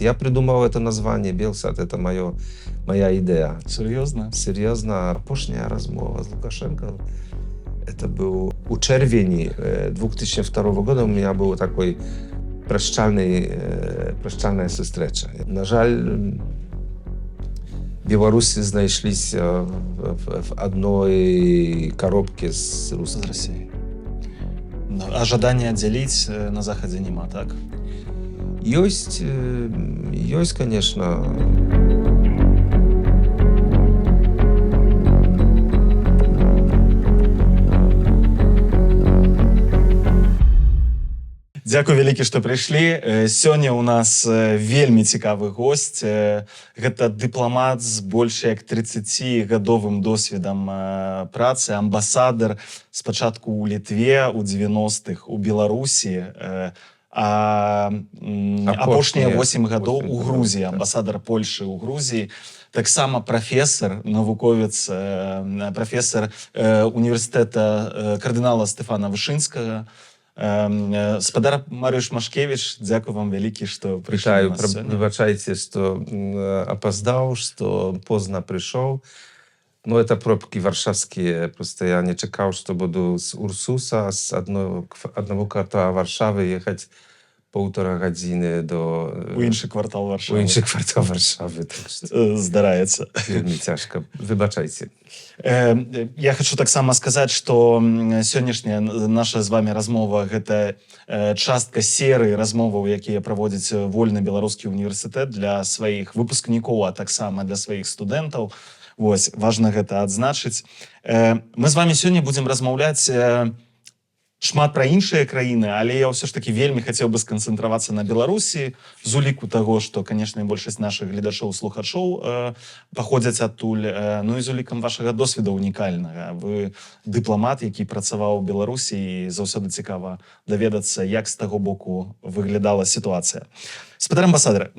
Я придумал это название Белсат, это моя идея. Серьезно? Серьезно, апошняя размова с Лукашенко, это был у czerwieni 2002 года, у меня был такой прощальная встреча. На жаль, белорусы знайшлись в одной коробке с З Россией. Ну, а жадання дзяліць на захадзе няма, так? Есть, конечно. Дзякуй вялікі, што прыйшлі. Сёння ў нас вельмі цікавы госць. Гэта дыпламат з больш як 30-гадовым досведам працы, амбасадар спачатку ў Літве, у 90-х, у Беларусі, апошнія 8 гадоў у Грузіі, амбасадар Польшы ў Грузіі. Таксама прафесар, навуковец, прафесар універсітэта кардынала Стэфана Вышынскага. Спадар Марыюш Машкевич, дзякуй вам вялікі, што прыйшлі на нас сёння. Выбачайце, што опоздал, што позна прыйшоў. Ну, это пробки варшавские. Просто я не чекал, что буду с Урсуса, с одного квартала Варшавы ехать 1,5 гадзіны до... У іншы квартал Варшавы. У іншы квартал Варшавы. Так што... Здараецца. Вельмі цяжка. Выбачайце. Я хочу таксама сказаць, што сённяшняя наша з вами размова гэта частка серыі размоваў, якія праводзіць вольны беларускі універсітэт для сваіх выпускнікоў, а таксама для сваіх студэнтаў. Вось, важна гэта адзначыць. Мы з вами сёння будзем размаўляць шмат пра іншыя краіны, але я ўсё ж таки вельмі хацеў бы сканцэнтравацца на Беларусі, з уліку таго, што, канешне, большасць нашых гледачоў, слухачоў паходзяць адтуль, ну і з улікам вашага досведа унікальнага. Вы дыпламат, які працаваў у Беларусі, і заўсёды цікава даведацца, як з таго боку выглядала сітуацыя. Спадар амбасадар,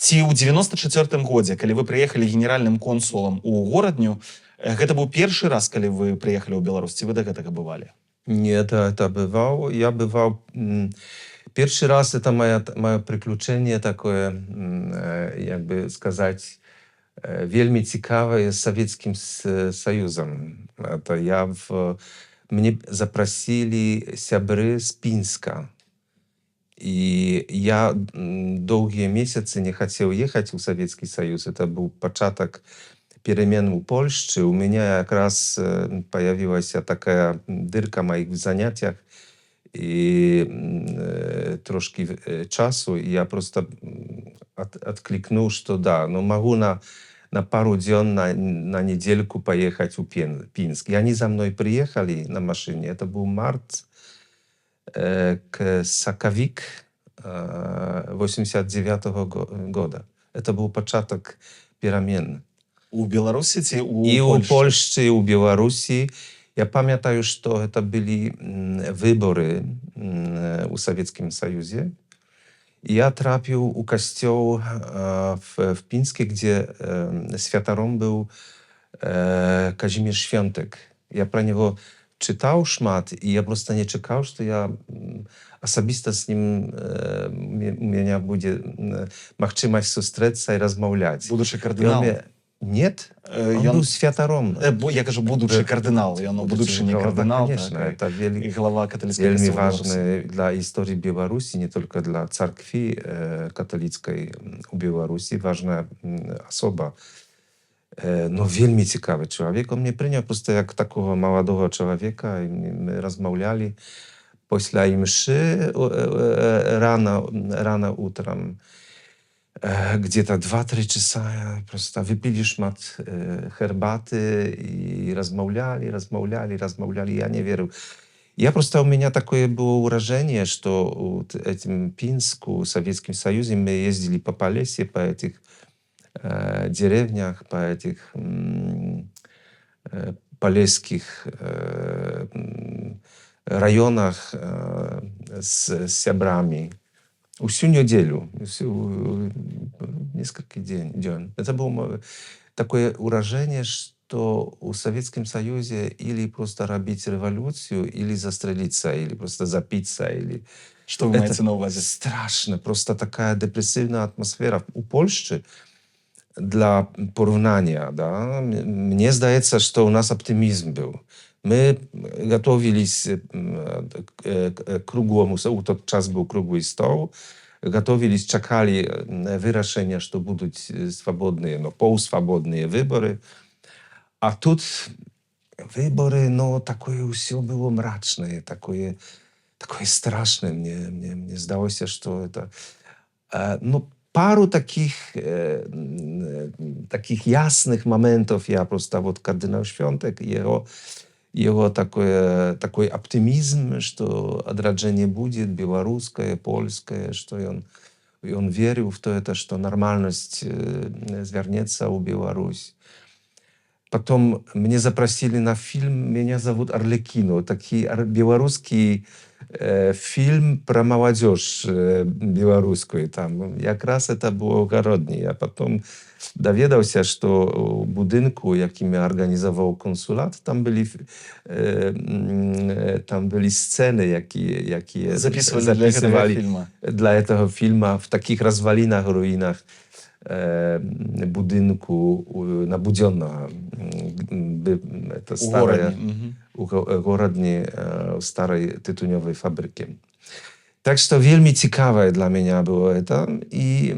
ці ў 94-м годзе, калі вы прыехалі генеральным консулам у горадню, гэта быў першы раз, калі вы прыехалі ў Беларусь, ці вы да гэтага бывалі? Нет, это бывал. Я бывал... Первый раз это мое приключение такое, как бы сказать, вельми цікавое с Советским Союзом. Это мне запросили сябры с Пинска. И я долгие месяцы не хотел ехать в Советский Союз. Это был початок перемен у Польши. У меня как раз появилась такая дырка в моих занятиях и трошки часу. И я просто откликнул, что да, но могу на пару дней, на недельку поехать в Пинск. И они за мной приехали на машине. Это был март, к Сакавик 89-го года. Это был початок перемен. У Беларусі ці у і Польші? У Польші, і у Білорусі. Я пам'ятаю, що це були вибори у Советском Союзе. Я трапив у костел в Пінске, де святаром був Казимир Świątek. Я про нього читав шмат, і я просто не чекав, що я особисто з ним у мене буде можливість зустрітися і розмовляти. Будучи кардиналом? Нет, он был святаром. Я кажу, будучи кардинал, будучи не кардинал, конечно, это и глава католической вельми важно для истории Беларуси, не только для церкви католицкой у Беларуси, важная особа. Но вельми цікавый человек. Он мне принял просто как такого молодого человека, и мы размовляли после мши рано утром. Где-то 2-3 часа просто выпили шмат herbaty и размовляли. Я не верил. У меня такое было выражение, что в этим Пинску, в Советском Союзе, мы ездили по Полесье, по этих деревнях, по этих полесских районах с сябрами. Всю неделю, несколько дней. Это было такое выражение, что что в Советском Союзе или просто робить революцию, или застрелиться, или просто запиться, или... Что вы Это маете на увазе? страшно, просто такая депрессивная атмосфера. У Польши, для порівняння, да, мне здається, что у нас оптимизм был. Мы готовились кругом, у тот час был круглый стол, готовились, чекали вирішення, что будут свободные, но полусвободные выборы. А тут выборы, но такое все было мрачное, такое страшное. Мне здалося, что это... Ну, пару таких ясnych моментов я просто... Вот кардинал Świątek, его такой оптимизм, что отраджение будет, белорусское, польское, что он верил в то, что нормальность звернется у Беларусь. Потом мне запросили на фильм «Меня зовут Арлекино». Такий белорусский фильм про молодежь белорусскую. Там якраз это было в Городні. Я потом довідався, що в будинку, який організував консулат, там були сцени, які Записывали для этого фильма. для этого фильма в таких розвалинах, руїнах будинку набуденного. Это У старая, Городні. Мгм. у Городні старой тытунёвой фабрики. Так что вельми цікаве для меня было это. И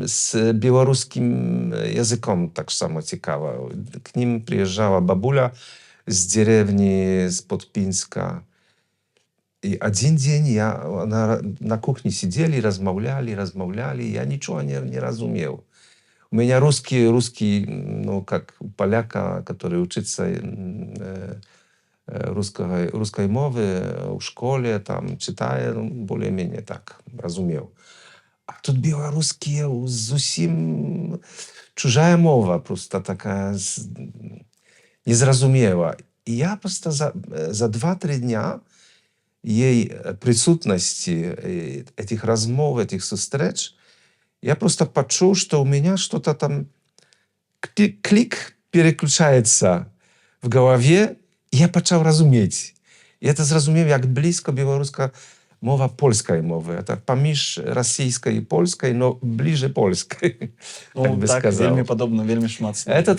с белорусским языком так само цікаво. К ним приезжала бабуля с деревни, с Подпинска. И один день она на кухне сидели, размовляли. Я ничего не разумел. У меня русский, ну, как у поляка, который учится русской мовы в школе, там, читая, ну, более-менее так, разумел. А тут белорусские, зовсім чужая мова, просто такая незрозумела. И я просто за 2-3 дня ей присутности этих размов, этих встреч, я просто почув, что у меня что-то там клик переключается в голове, и я почав розуміти. І це зрозумів, як близько білоруська мова польської мови. Це поміж російською і польською, но ближе польської, так Ну, би так, сказав. вельми подобно, вельми шмат. Это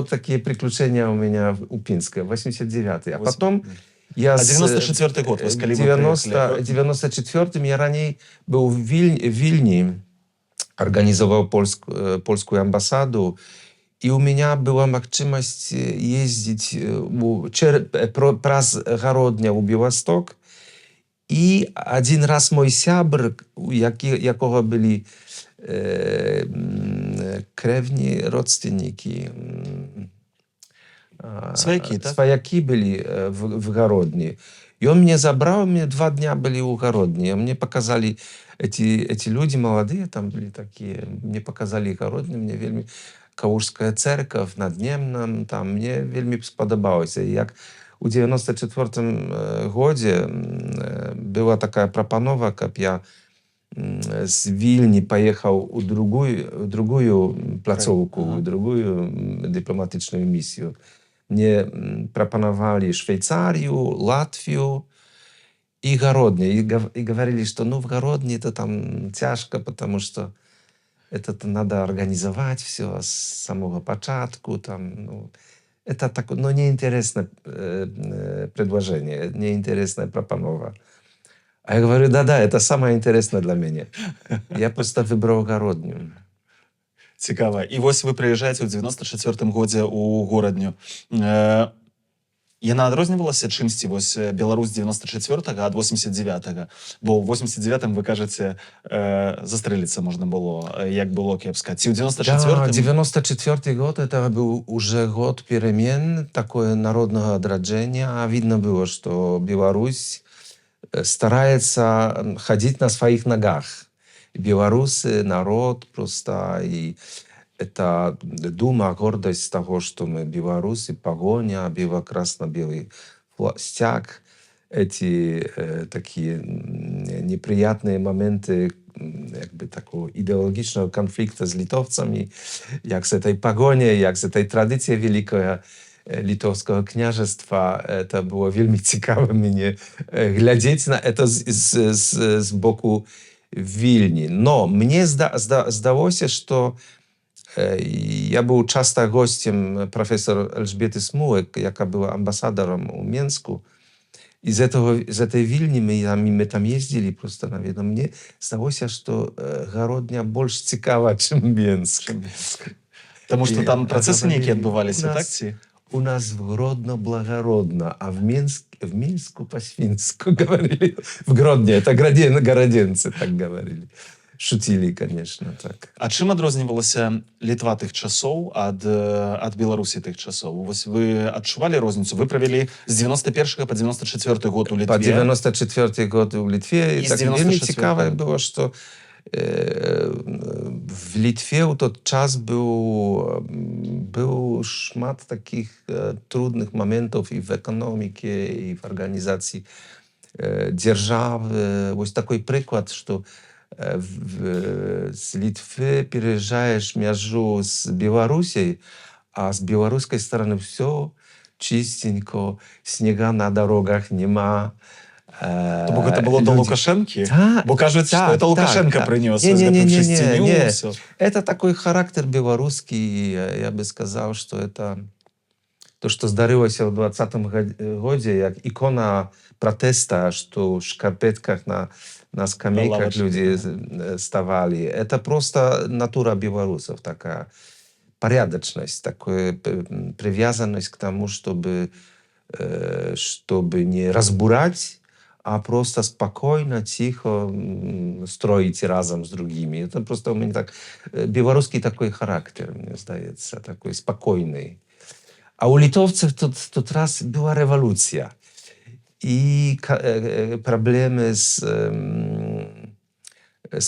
такие приключения у меня у Пинска, 89-й. А потом я... А 94-й год, вы с коли вы приехали? 94-м я ранее был в Вильне, организовал польскую амбассаду, и у меня была возможность ездить праз Городня в Белосток. И один раз мой сябр, якого были кревні родственники, Свояки, так? Свояки были в Городні. И он меня забрал, мы 2 дня были у Городні. Мне показали эти люди молодые, там были такие, мне показали Городні, мне вельми Калужская церковь на Днемном, там мне вельми сподобалося. И як у 94-м гоdzie была такая пропанова, как я з Вільні поехал у другую плацовку, Ага. у другую дипломатичную миссию. Мне пропоновали Швейцарию, Латвию и Городне. И говорили, что ну в Городне это там тяжко, потому что это надо организовать все с самого початку. Там, ну, это так, ну, неинтересное предложение, неинтересная пропанова. А я говорю, да, это самое интересное для меня. Я просто выбрал Городню. Цікава. І ось ви приїжджаєте у 94-м годзе у Городню. Яна адрознівалася чымсьці, вось Беларусь 94-го ад 89-го? Бо ў 89-м, вы кажаце, застрэліцца можна было, як было кепска. Ці ў 94-м? Да, 94 год, это был уже год перемен, такое народного отраджения. А видно было, что Беларусь старается ходить на своих ногах. Белорусы, народ просто, и это дума, гордость того, что мы белорусы, погоня, бело-красно-белый стяг, эти такие неприятные моменты jakby takiego ideologicznego konfliktu z Litowcami, jak z tej pogoni, jak z tej tradycji wielkiej. Литовского княжества. Это было вельми цікаво мне глядеть на это с боку Вильни. Но мне здалося, что я był часто gościem profesor Elżbiety Smułek, jaka była ambasadorem u Mięsku. I z tej Wilni my tam jeździli просто, наверное. Мне здалося, что Гародня больш цікава, чым Мінск. Тому що там процеси говорили, які відбувалися, у так? нас- У нас в Гродно благородно, а в Минску по-свинску говорили. В Гродне, это городенцы так говорили. Шутили, конечно, так. А чим адрознівалася Літва тих часоў ад Беларусі тых часоў? Вось вы адчувалі розніцу? Вы правялі з 91 по 94 год у Літве. По 94 год в Литве. И И с так вельми 94-го. цікаве было, что в Литве у тот час был шмат таких трудных моментов и в экономике, и в организации державы. Вот такой приклад, что с Литвы переезжаешь между с Белоруссией, а с белорусской стороны все чистенько, снега на дорогах нема. Бо гэта было до Люди- Лукашенки? Так, Бо кажуть, що так, це Лукашенко так, так. принес. Не-не-не-не-не. Все. Это такой характер белорусский, я бы сказал, что это то, что здарилось в 20-м году, как икона протеста, что в шкарпетках на скамейках лавочке, люди вставали. Это просто натура белорусов такая. Порядочность, такая привязанность к тому, чтобы не разбурать, а просто спокойно, тихо строить разом с другими. Это просто у меня так... Белорусский такой характер, мне здається, такой спокойный. А у литовцев тот раз была революция. И проблемы с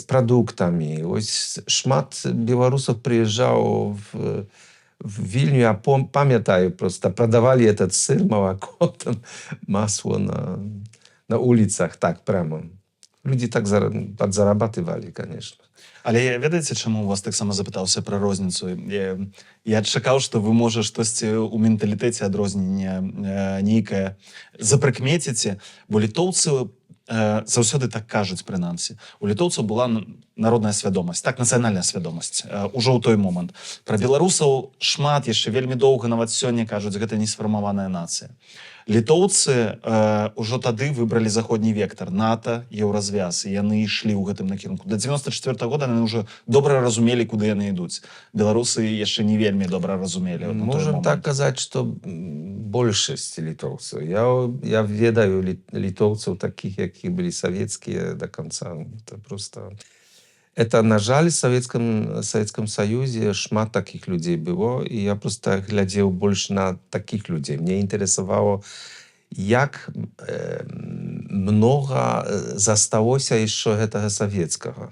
продуктами. Ось шмат белорусов приезжал в Вильню, я пам'ятаю просто, продавали этот сыр, молоко, там, масло на улицах, так прямо. Люди так подзарабатывали, конечно. Але ведаеце, чаму у вас таксама запытаўся пра розніцу? Я чакаў, што вы, можа, штосьці ў менталітэце адрознення нейкае запрыкмеціце, бо літоўцы заўсёды так кажуць, прынамсі. У літоўцаў была народная свядомасць, так, нацыянальная свядомасць, ужо ў той момант. Пра беларусаў шмат, яшчэ вельмі доўга, нават сёння кажуць, гэта несфармаваная нацыя. Літоўцы ўжо тады выбралі заходні вектар, НАТО, еўразвяз, і яны ішлі ў гэтым накірунку. До 94 года яны ўжо добра разумелі, куды яны ідуць. Беларусы яшчэ не вельмі добра разумелі. Можем так сказать, что большасць литовцев. Я ведаю литовцев таких, які были советские до конца. Это просто... Это, на жаль, в Советском Союзе шмат таких людей было, и я просто глядел больше на таких людей. Мне интересовало, як много засталося еще этого советского.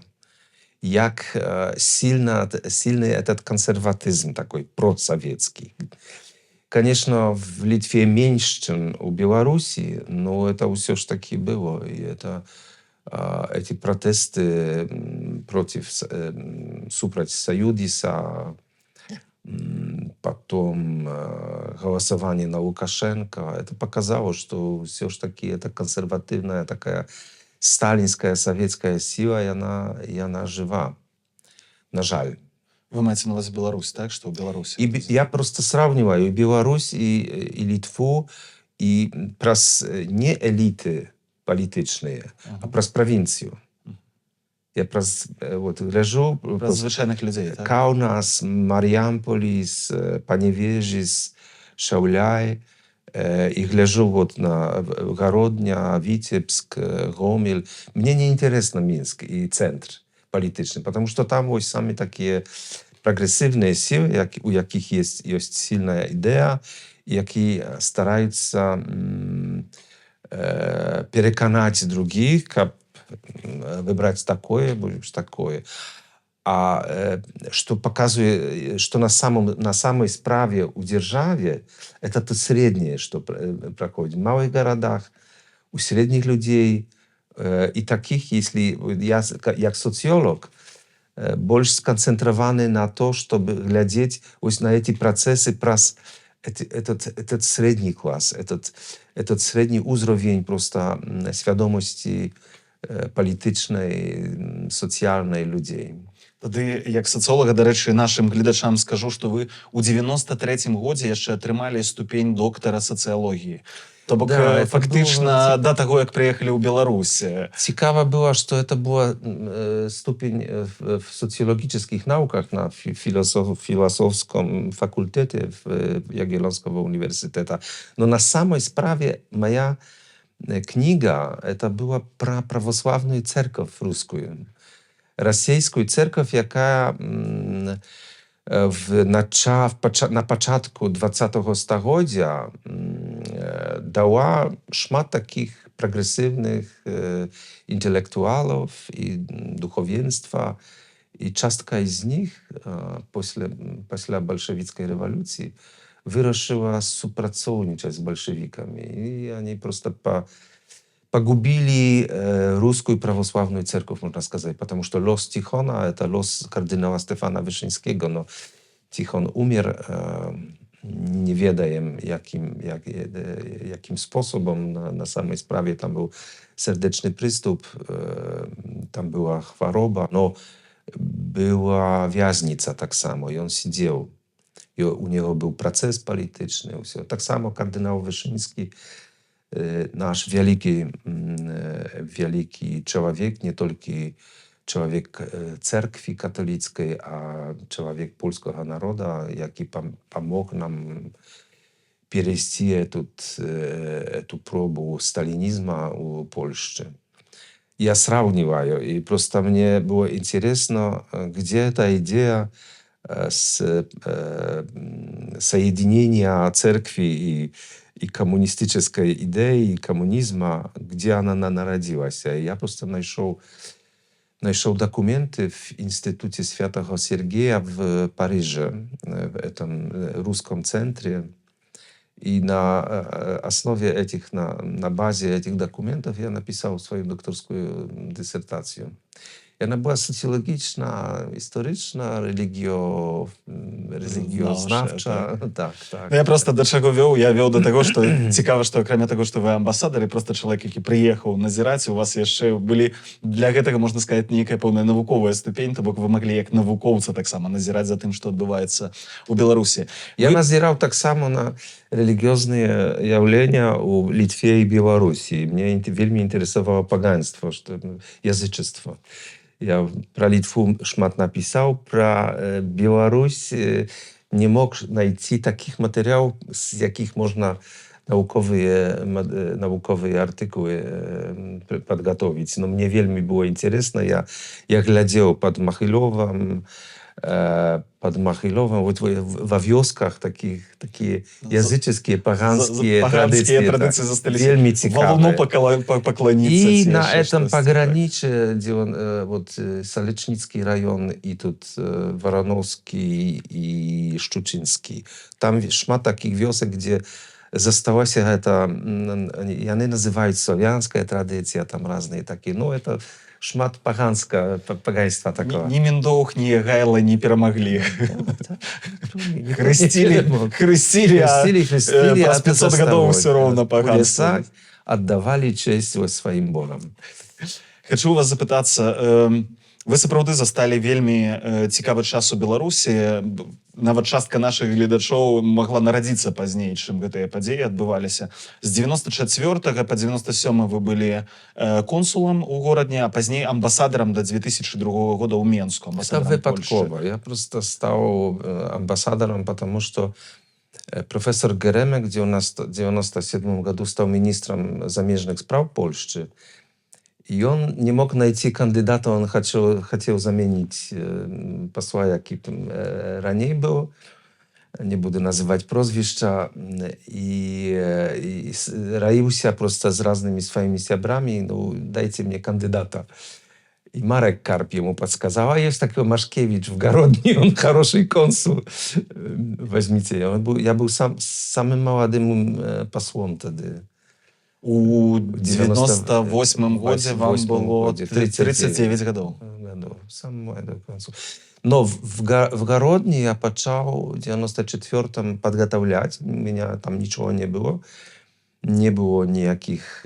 Як сильный этот консерватизм такой просоветский. Конечно, в Литве меньше, чем у Беларуси, но это все ж таки было. И это... Эти протесты супротив Союза, потом голосование на Лукашенко, это показало, что все ж таки это консервативная такая сталинская советская сила, и она жива. На жаль. Вы маеце на увазі Беларусь, так? Что в Беларуси? И я просто сравниваю и Беларусь, и Литву, и не элиты політичні, а про провінцію. Я вот гляжу... Про звичайних людей, так? Каунас, Маріамполіс, Паневежіс, Шауляй. И гляжу вот на Городня, Витебск, Гомель. Мне не интересно Минск и центр політичний, потому что там ось самі такі прогресивні сили, у яких є сильна ідея, які стараються переконать других, как выбрать такое, будешь такое. А что показывает, что на самой справе у державы, это то среднее, что проходит. В малых городах, у средних людей, и таких, если я, как социолог, больше сконцентрированы на то, чтобы глядеть на эти процессы этот средний класс, этот средний уровень просто świadomości politycznej, socjalnej ludzi. Тады, як сацыолага, дарэчы, нашым гледачам скажу, што вы ў 93-м годзе яшчэ атрымалі ступень доктара сацыялогіі. То бок, Да, это фактычна, было да таго, як прыехалі ў Беларусь. Ciekawa była, że to była stupień w socjologicznych naukach na filozofskim fakultecie w Jagiellońskiego Uniwersytetu. No na samej sprawie moja kniga to była про православную церковь русскую. Rosyjską cerkiew, jaka na początku XX stulecia dała szmat takich progresywnych intelektualów i duchowieństwa i częstka z nich после bolszewickiej rewolucji wyruszyła współpracować z bolszewikami i oni просто pogubili ruską prawosławną cerkiew, można сказать, потому что los Tichona to los kardynała Stefana Wyszyńskiego. No, Tichon umarł, nie wiadomo jakim sposobem, na samej sprawie tam był serdeczny prystup, tam była choroba, no była wязnica tak samo i on siedział. I u niego był proces polityczny. Tak samo kardynał Wyszyński, nasz wielki człowiek, nie tylko człowiek cerkwi katolickiej, a człowiek polskiego narodu, jaki pomógł nam przejść tę próbę stalinizmu w Polsce. Ja sравниваю, i prosto mnie było interesno, gdzie ta idea соединения cerkwi i komunistycznej idei, i komunizmu, gdzie ona narodziła się. Ja просто нашел dokumenty w Instytucie Świętego Siergieja w Paryżu, w tym ruskim centrum. I na osnowie na bazie tych dokumentów ja napisał swoją doktorską dysertację. I ona była socjologiczna, historyczna, religioznawcza. Tak. Ну, я просто до чаго вёў? Я вёў до таго, што цікава, што акрамя таго, што вы амбасадар і проста чалавек, які прыехаў назіраць, у вас яшчэ былі для гэтага, можна сказаць, нейкая пэўная навуковая ступень, то бок вы маглі як навукоўца таксама назіраць за тым, што адбываецца ў Беларусі. Я назирал так само на религиозные явления у Литве и Белоруссии. Mnie вельми интересовало паганство, язычество. Я про Литву шмат написал, про Беларусь nie mógł znaleźć takich materiałów, z jakich można naukowe artykuły podgotowić. No mnie wielmi było interesne. Ja глядел pod Махайловым, вот во wioskach takie языческие, паганские традиции застались. вельми цікавые. Волну поклониться. И на этом пограничье, где вот Солечницкий район, и тут Воронowski и Szczuczyński, там шмат таких wiosek, gdzie została się ta, oni nazywają słowiańska tradycja, tam разные takie, no to шмат паганства такого. Ні Міндоўг, ні Гайла не перамаглі. Хрысцілі, а праз 500 гадоў ўсё роўна паганства. Аддавалі честь сваім богам. Хачу у вас запытацца, вы сапраўды засталі вельмі цікавы час у Беларусі. Нават частка нашых гледачоў магла нарадзіцца пазней, чым гэтыя падзеі адбываліся. З 94 по 97 вы былі консулам у горадзе, а пазней амбасадарам до 2002 года ў Менску. Это выпадково. Я просто стал амбассадором, потому что профессор Гереmek в 1997 году стал министром замежных справ Польши. И он не мог найти кандидата, он хотел заменить посла, який ранее был, не буду называть прозвища, и раился просто с разными своими сябрами, ну, дайте мне кандидата. И Марек Карп ему подсказал, а есть такой Машкевич в Городне, он хороший консул, возьмите. Я был самым молодым послом тогда. У 98-м годзе вам было 39 гадоў. Самый молодой консул. Но в Гародні я почав в 94-м підготовляти. У мене там нічого не було. Не було ніяких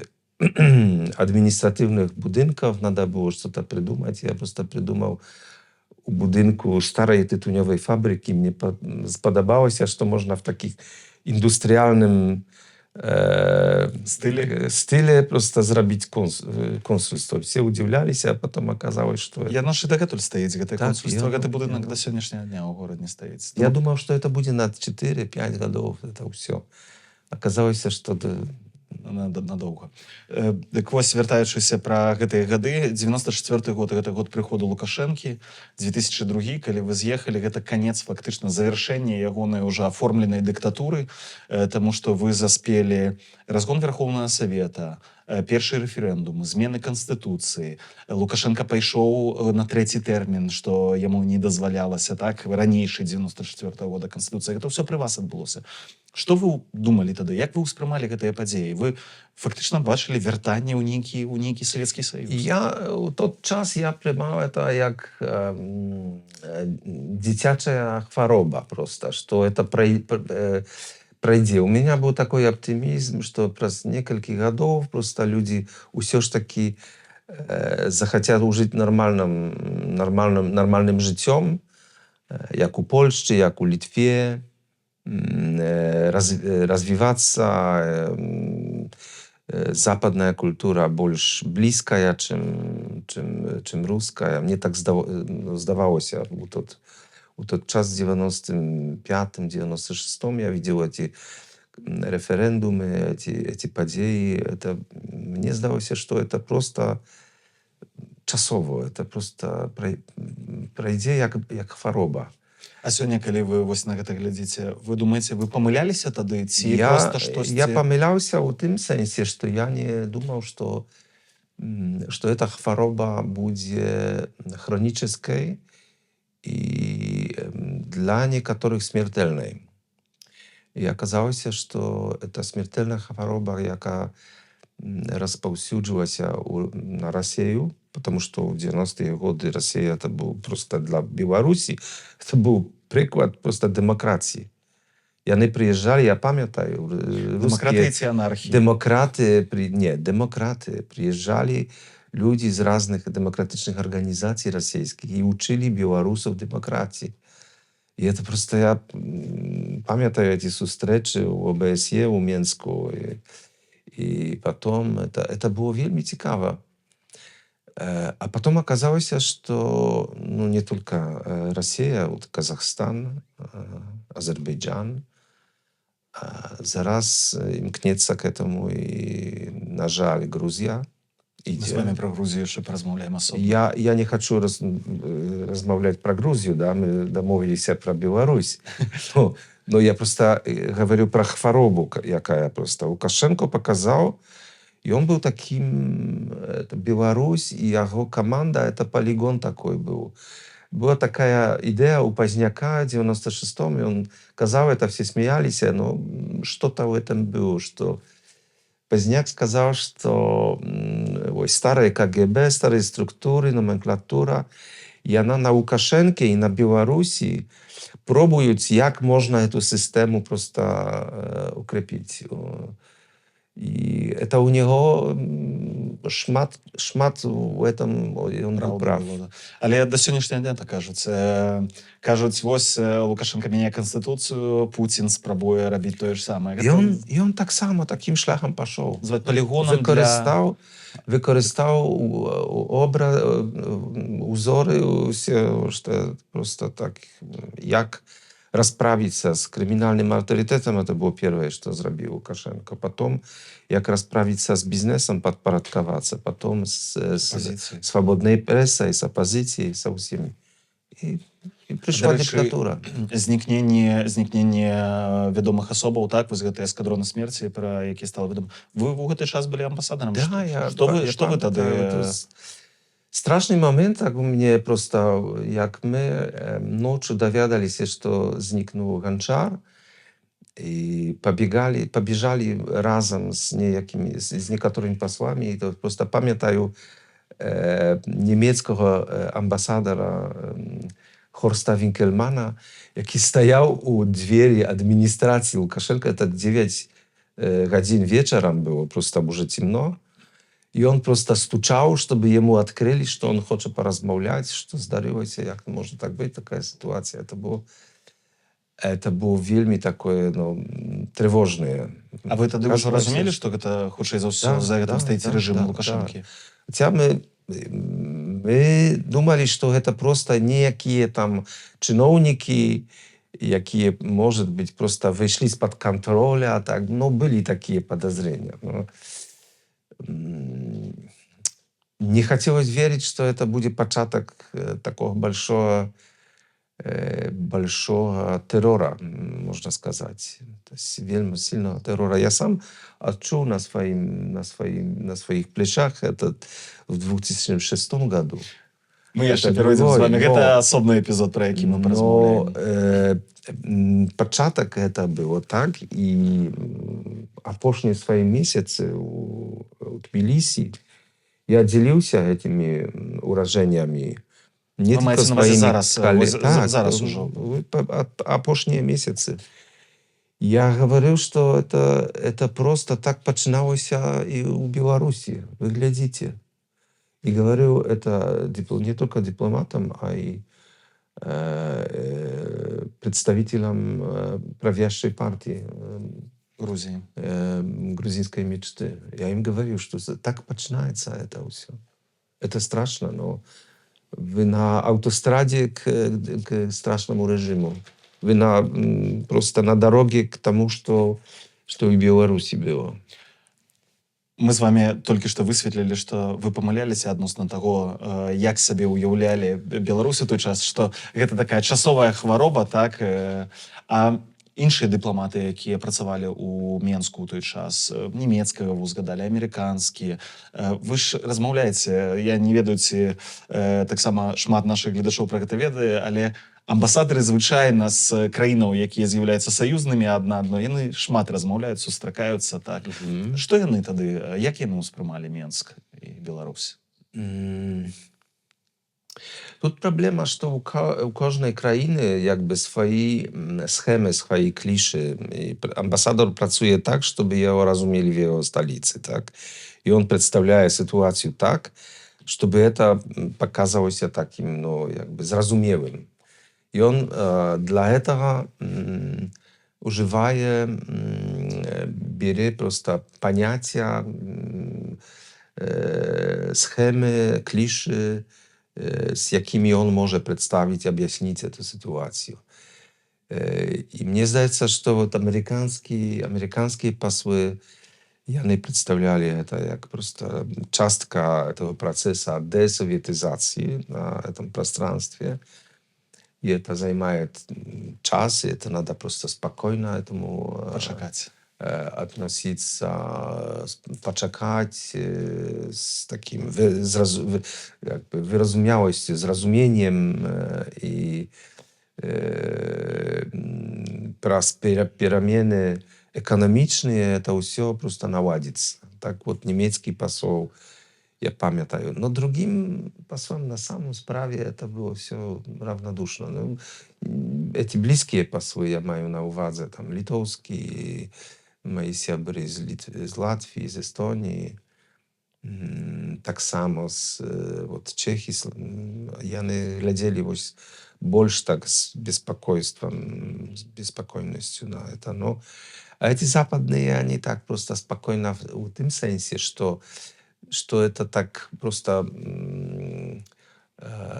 адміністративних будинків. Треба було щось придумати. Я просто придумав у будинку старої тютюневої фабрики. Мені сподобалося, що можна в таких індустріальному стилі просто зробити консульство. Всі удивлялися, а потім оказалось, що... Яно ж і дагэтуль стаіць, гэтае Так, консульство, яно, гэты будынак яно. да сённяшняга дня ў горадзе стаіць. Я думав, що це буде на 4-5 років, це все. Оказалось, що... Надоўга. Дык вось, вяртаючыся пра гэтыя гады, 94 год, гэта год прыходу Лукашэнкі, 2002, калі вы з'ехалі, гэта канец, фактычна, завяршэння ягонай уже аформленай дыктатуры, таму што вы заспелі разгон Верхоўнага Савета, першы рэферэндум, змены Канстытуцыі. Лукашенко пайшоў на 3-й тэрмін, што яму не дазвалялася, так, ранейшы 94 года Канстытуцыя. Гэта ўсё пры вас адбылося. Што вы думалі тады? Як вы ўспрымалі гэтыя падзеі? Вы фактычна бачылі вяртанне ў нейкі Савецкі Саюз? У тот час я приймав это як дитячая хвороба просто, что это пройдет. У меня был такой оптимизм, что через несколько годов просто люди все ж таки захотят жить нормальным життям, як у Польщі, як у Литве, развиваться. Западная культура больше близкая, чем русская. Мне так здавалось. У тот час, в 95-м, 96-м, я видел эти референдумы, эти подеи. Мне здалось, что это просто часово. Это просто пройде як хвороба. А сёння, калі вы вось на гэта глядзіце, вы думаеце, вы памыляліся тады? Ці проста штосьці... Я памыляўся ў тым сэнсе, што я не думаў, што эта хвароба будзе хронічнай і для некаторых смертельнай. І аказалася, што это смертельная хвароба, яка распаўсюджвалася на Расію, потому что в 90-е годы Россия это был просто для Беларуси, это был приклад просто демократии. И они приезжали, я памятаю, Демократии и анархии. Демократы приезжали, люди из разных демократичных организаций российских и учили белорусов демократии. И это просто, я памятаю эти встречи у ОБСЕ, у Минску, и потом это было вельми цікаво. А потом оказалось, что не только Россия, вот Казахстан, Азербайджан зараз імкнеться к этому, и, на жаль, Грузия. Мы с вами про Грузию еще поразмовляем особо. Я не хочу размовлять про Грузию, да, мы домовились про Беларусь. Но я просто говорю про хворобу, якая просто. Лукашенко показал, и он был таким, Беларусь и его команда, это полигон такой был. Была такая идея у Поздняка в 96-м, и он сказал, это все смеялись, но что-то в этом было, что Поздняк сказал, что старые КГБ, старые структуры, номенклатура, и она на Лукашенке и на Беларуси пробуют, як можно эту систему просто укрепить. И это у него шмат в этом, он был прав. Але до сённяшняга дня так кажуць. Кажуць, вось Лукашенко мяняе Конституцию, Путин спрабуе рабіць тое ж самае. И он так само, таким шляхом пошел. Звать полигоном Використав узори, что просто так, як расправиться с криминальным авторитетом, это было первое, что зробил Лукашенко. Потом, як расправиться с бизнесом, подпорядковаться. Потом с свободной прессой, с оппозицией, со всеми. И пришла диктатура. Знікненне вядомых асобаў, так, вось гэтыя эскадроны смерці, пра якія стала вядома. Вы ў гэты час былі амбасадарам? Да, Што вы тады... Страшный момент, так у меня просто, як мы ночью довядалися, что зникнул Гончар, и побежали разом с некоторыми послами, и то просто памятаю немецкого амбассадора Хорста Вінкельмана, який стояв у двері адміністрації Лукашенка. Это 9 годин вечером было, просто там уже темно. И он просто стучал, чтобы ему открыли, что он хочет поразмовлять, что здарилося, як может так быть, такая ситуация. Это было вельми такое, ну, тревожное. А вы тады ўжо Кажется, разумелі, што гэта, хутчэй за ўсё, за гэтым стаіць рэжым Лукашэнкі? Хотя мы думали, что это просто некие там чиновники, якие, может быть, просто вышли из-под контроля, так, но были такие подозрения. Но, не хотелось верить, что это будет початок такого большого террора, можно сказать. То есть вельми сильного террора. Я сам отчув на своих плечах это в 2006 году. Мы яшчэ Это перайдзем з другой, вами. но- Гэта асобны эпізод, пра які мы паразмаўляем. Початок это было так, и апошние свои месяцы у Тбилиси я делился этими уражениями. Не Вы маеце на увазі зараз, зараз ужо? Апошние месяцы. Я говорил, что это просто так начиналось и у Беларуси. Вы глядите. И говорил это не только дипломатам, а и представителям правящей партии Грузії. грузинской мечты. Я им говорю, что так начинается это все. Это страшно, но вы на автостраде к страшному режиму. Вы просто на дороге к тому, что и в Беларуси было. Мы з вами толькі што высветлілі, што вы памыляліся адносна таго, як сабе ўяўлялі Беларусь у той час, што гэта такая часовая хвароба, так? А іншыя дыпламаты, якія працавалі ў Менску ў той час, нямецкага вы узгадалі, амерыканскія. Вы ж размаўляеце, я не ведаю, ці таксама шмат нашых гледачоў пра гэта ведае, але амбасадары звычайна з краінаў, якія з'яўляюцца саюзнымі адна адной, яны шмат размаўляюць, сустракаюцца, так. Што яны тады, як яны ўспрымалі Менск і Беларусь? Тут проблема, что у каждой краины jakby свои схемы, свои клише. И амбассадор працує так, чтобы его разумели в его столице, так. И он представляет ситуацию так, чтобы это показалось таким, ну, jakby зразумелым. И он для этого уживает, берет просто понятия, схемы, клише, z jakimi on może przedstawić, objaśnić tę sytuację. I mnie zdaje się, że вот американские посły, они представляли это как просто частка этого процесса десоветизации на этом пространстве. И это занимает час, и это надо просто спокойно этому Пачакаць. Относиться, poczekać z takim jakby wyrozumiałością, zrozumieniem i przez перемены экономичные это все просто наладится. Так вот немецкий посол, я памятаю. Но другим послам на самом справе это было все равнодушно. Ну, эти близкие послы, я маю на увазі, там, литовские, мої сябри з Латвії, з Естонії, так само з Чехії, вони глядели більш так з беспокойством, з беспокойностью на это. Но эти западные, они так просто спокойно в том сенсе, что это так просто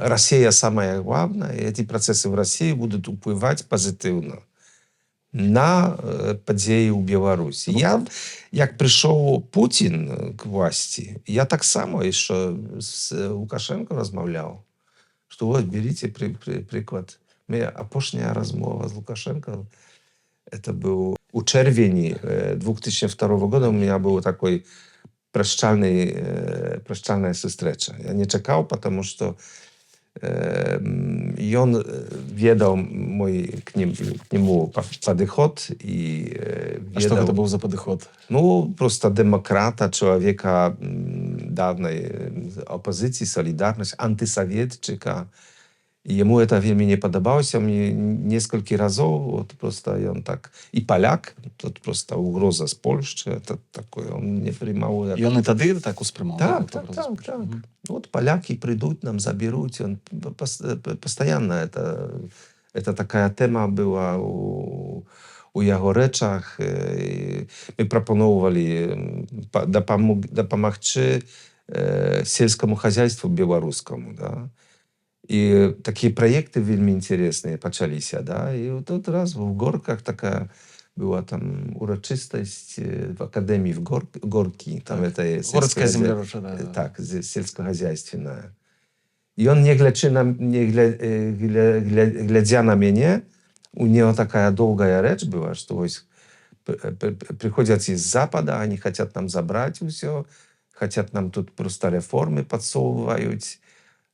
Россия самая главная, и эти процессы в России будут впливать позитивно на події у Білорусі. Як прийшов Путін к власті, я так само ще з Лукашенко розмовляв, що ось, беріть приклад. Моя опошня розмова з Лукашенко, це був у червні 2002 року, у мене був такий прощальная встреча. Я не чекав, тому що и он ведал мой к нему подход. А что это был за подход? Ну, просто демократа, человека давней оппозиции, солидарности, антисоветчика. И ему это вельми не подобалось. Мне несколько разов, вот просто и он так, и поляк, тут просто угроза с Польши, это такое, он не принимал. І ён і тады так успрымаў. Так. Вот поляки придут, нам заберут. Он постоянно это такая тема была у яго речах. Мы пропоновали допомогти сельскому хозяйству белорусскому, да. И такие проекты вельми интересные почались, да. И вот тот раз в Горках такая была там урочистость в академии в Горки. Там это Городская землеробства, да. Так, сельскохозяйственная. И он, не глядя на меня, у него такая долгая речь была, что приходят из Запада, они хотят нам забрать все, хотят нам тут просто реформы подсовывают,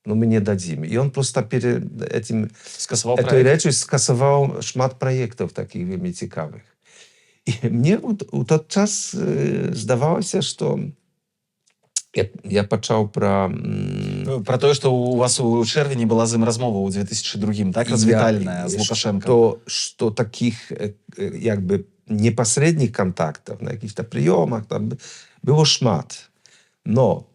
но мы не дадим. И он просто перед этой речью скасовал шмат проектов таких вельми цікавых. И мне у тот час здавалося, что я почав про то, что у вас у чэрвені была з ім размова ў 2002, так, развітальная з Лукашенко. Что таких как бы непосредних контактов на каких-то приемах там было шмат. Но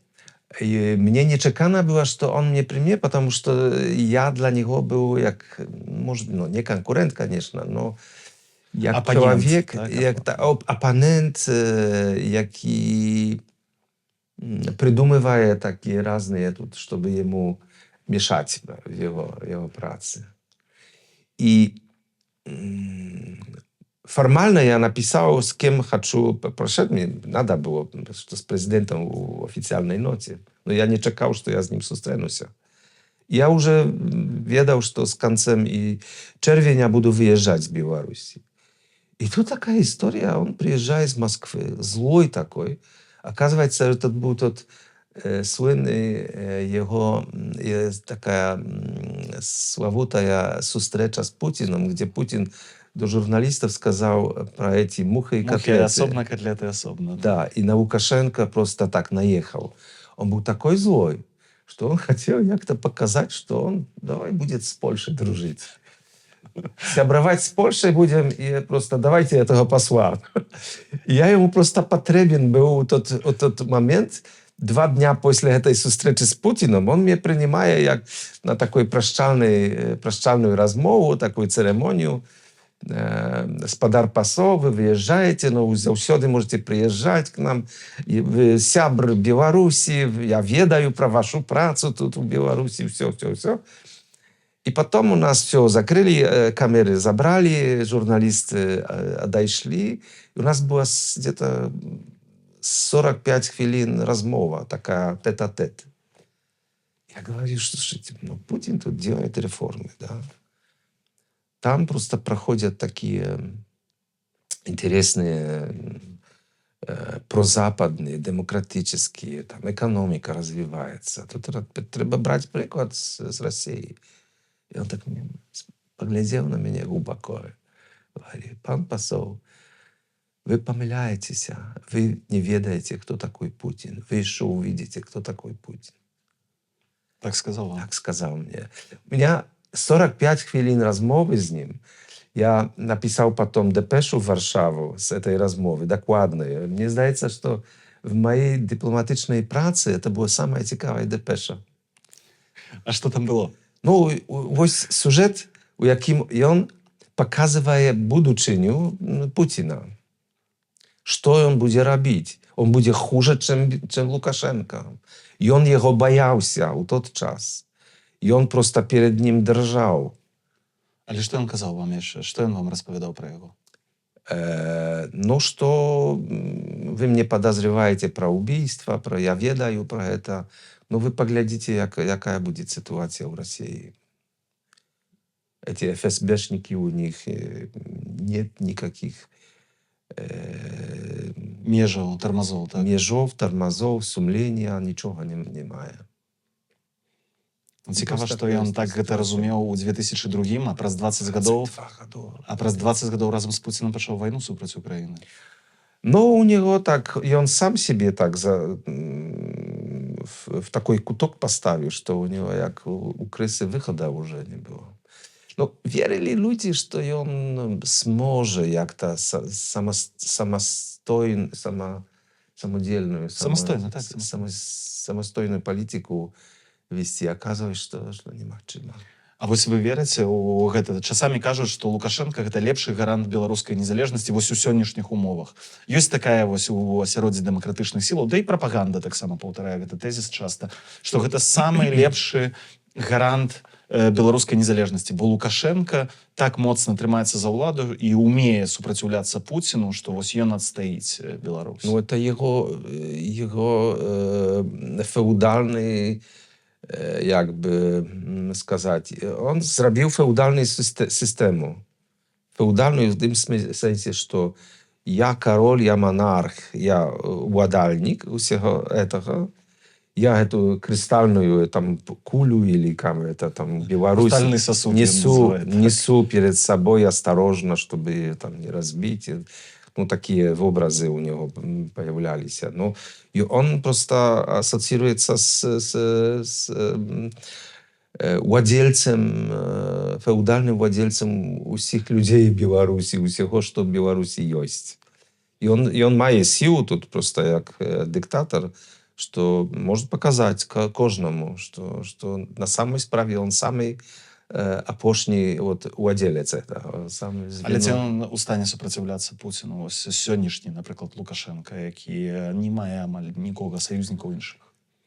мне нечекано было, что он мне при мне, потому что я для него был як, может, ну, не конкурент, конечно, но як опонент, чоловік, так, як опонент, який придумывает такие разные тут, чтобы ему мешать в его праце. И формально я написал, с кем хочу прощать. Мне надо было, что с президентом в официальной ноте. Но я не чекал, что я с ним сустренуся. Я уже ведал, что с концем и червеня буду выезжать с Беларуси. И тут такая история. Он приезжает из Москвы, злой такой. Оказывается, это был тот słynny jego jest taka sławutая встреча с Путиным, где Путин до журналистов сказал про эти мухи и котлеты. Мухи особно, котлеты особенно. Да, и на Лукашенко просто так наехал. Он был такой злой, что он хотел как-то показать, что он давай будет с Польшей дружить. Сябровать с Польшей будем, и просто давайте этого посла. Я ему просто потребен был тот момент. 2 дня после этой встречи с Путиным он меня принимает як на такой прощальную размову, такую церемонию. Господар посол, вы выезжаете, но вы завсёды можете приезжать к нам. Вы сябр Беларуси, я ведаю про вашу працу тут в Беларуси, все. И потом у нас все закрыли, камеры забрали, журналисты отошли. И у нас было где-то 45 хвилин размова, такая тет-а-тет. Я говорю, что слушайте, ну, Путин тут делает реформы, да. Там просто проходят такие интересные прозападные, демократические, там экономика развивается. Тут треба брать приклад с России. И он так поглядел на меня глубоко. Говорит, пан посол, вы помиляетесь, вы не ведаете, кто такой Путин. Вы еще увидите, кто такой Путин. Так сказал он. Так сказал мне. У меня 45 хвилин размовы с ним. Я написал потом депешу в Варшаву с этой размовы, докладную. Мне здається, что в моей дипломатичной праце это была самая цікавая депеша. А что там было? Ну, ось сюжет, у яким он показывает будучыню Путина. Что он будет робить? Он будет хуже, чем Лукашенко. И он его боялся в тот час. И он просто перед ним дрожал. Але что он казал вам еще? Что он вам рассказал про его? Ну, что вы мне подозреваете про убийство, я ведаю про это. Но вы поглядите, какая будет ситуация в России. Эти ФСБшники, у них нет никаких межов, тормозов, так? Межов, тормозов, сумления, ничего немає. Цікаво, што ён так гэта разумеў у 2002, а праз 20 гадоў разам з Пуціным пачаў вайну супраць Украіны. Но у него так, и он сам себе так w такой куток поставил, что у него, как у крысы, выхода уже не было. Ну, верили люди, что он сможет как-то самодельную, Самостойно, так, самостойную политику вести. Оказывается, что нема чым. А вось вы верыце ў гэта? Часамі кажуць, што Лукашенко гэта лепшы гарант беларускай незалежнасці вось у сённяшніх умовах. Ёсць такая вось у асяроддзі дэмакратычных сілаў, да і прапаганда таксама паўтарае гэты тэзіс часта, што гэта самы лепшы гарант беларускай незалежнасці, бо Лукашенко так моцна трымаецца за ўладу і умее супраціўляцца Пуціну, што вось ён адстаіць Беларусь. Ну, это его feudalny, jakby сказать, он zrobił feudalny systemu. Feudalny w tym sensie, что я король, я монарх, я владальник всего этого. Я эту кристальную там кулю или как это там Беларусь Хрустальный сосуд несу перед собой осторожно, чтобы ее там не разбить. Ну, такие образы у него появлялись. Ну, и он просто ассоциируется с владельцем, феодальным владельцем у всех людей Беларуси, у всего, что в Беларуси есть. И он має силу тут просто как диктатор, что может показать кожному, что на самой справе он самый апошні владелец этого. Але ці ён у стане супраціўляцца Пуціну? Ось сённяшні, напрыклад, Лукашенко, які не мае амаль нікога союзнікаў іншых.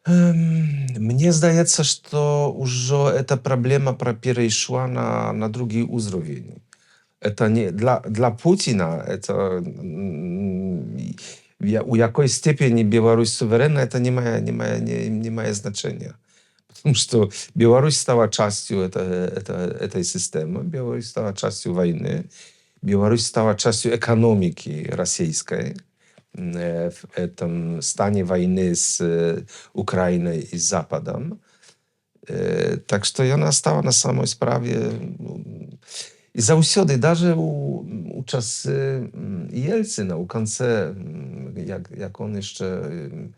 Мне здаецца, что ўжо эта праблема перайшла на другі ўзровень. Это не для Путина, это у якой степени Беларусь суверенна, это не мае значения. Потому что Беларусь стала частью этой системы, Беларусь стала частью войны, Беларусь стала частью экономики российской в этом стане войны с Украиной и с Западом. Так что она стала на самой справе. И заўсёды, даже у часы Ельцина, у конце, як он еще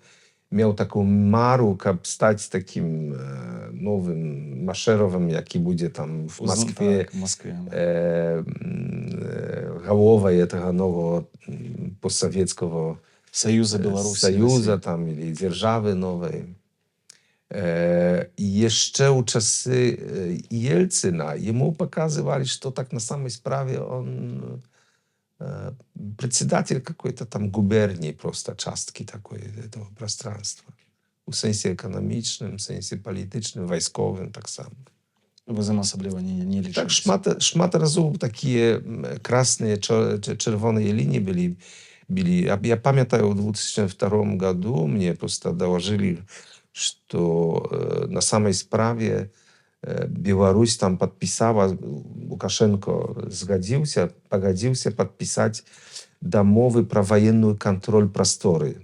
miał taką maru, kab stać takim nowym Maszerowym, jaki będzie tam w Moskwie. Tak, w Moskwie. Головой этого нового постсоветского Союза Беларуси. Союза там, или державы новой. I jeszcze u czasy Jelcyna ему показывали, что так на самой справе он председатель какой-то там губернии, просто частки такой этого пространства. В sensie экономичным, в sensie politycznym, wojskowym tak samo. Вы за особливо не лічыце? Так, шмат разов такие красные, червоные линии были. Я памятаю, в 2002 году мне просто доложили, что на самой справе Беларусь там подписала, Лукашенко погодился подписать домовый про военную контроль просторы.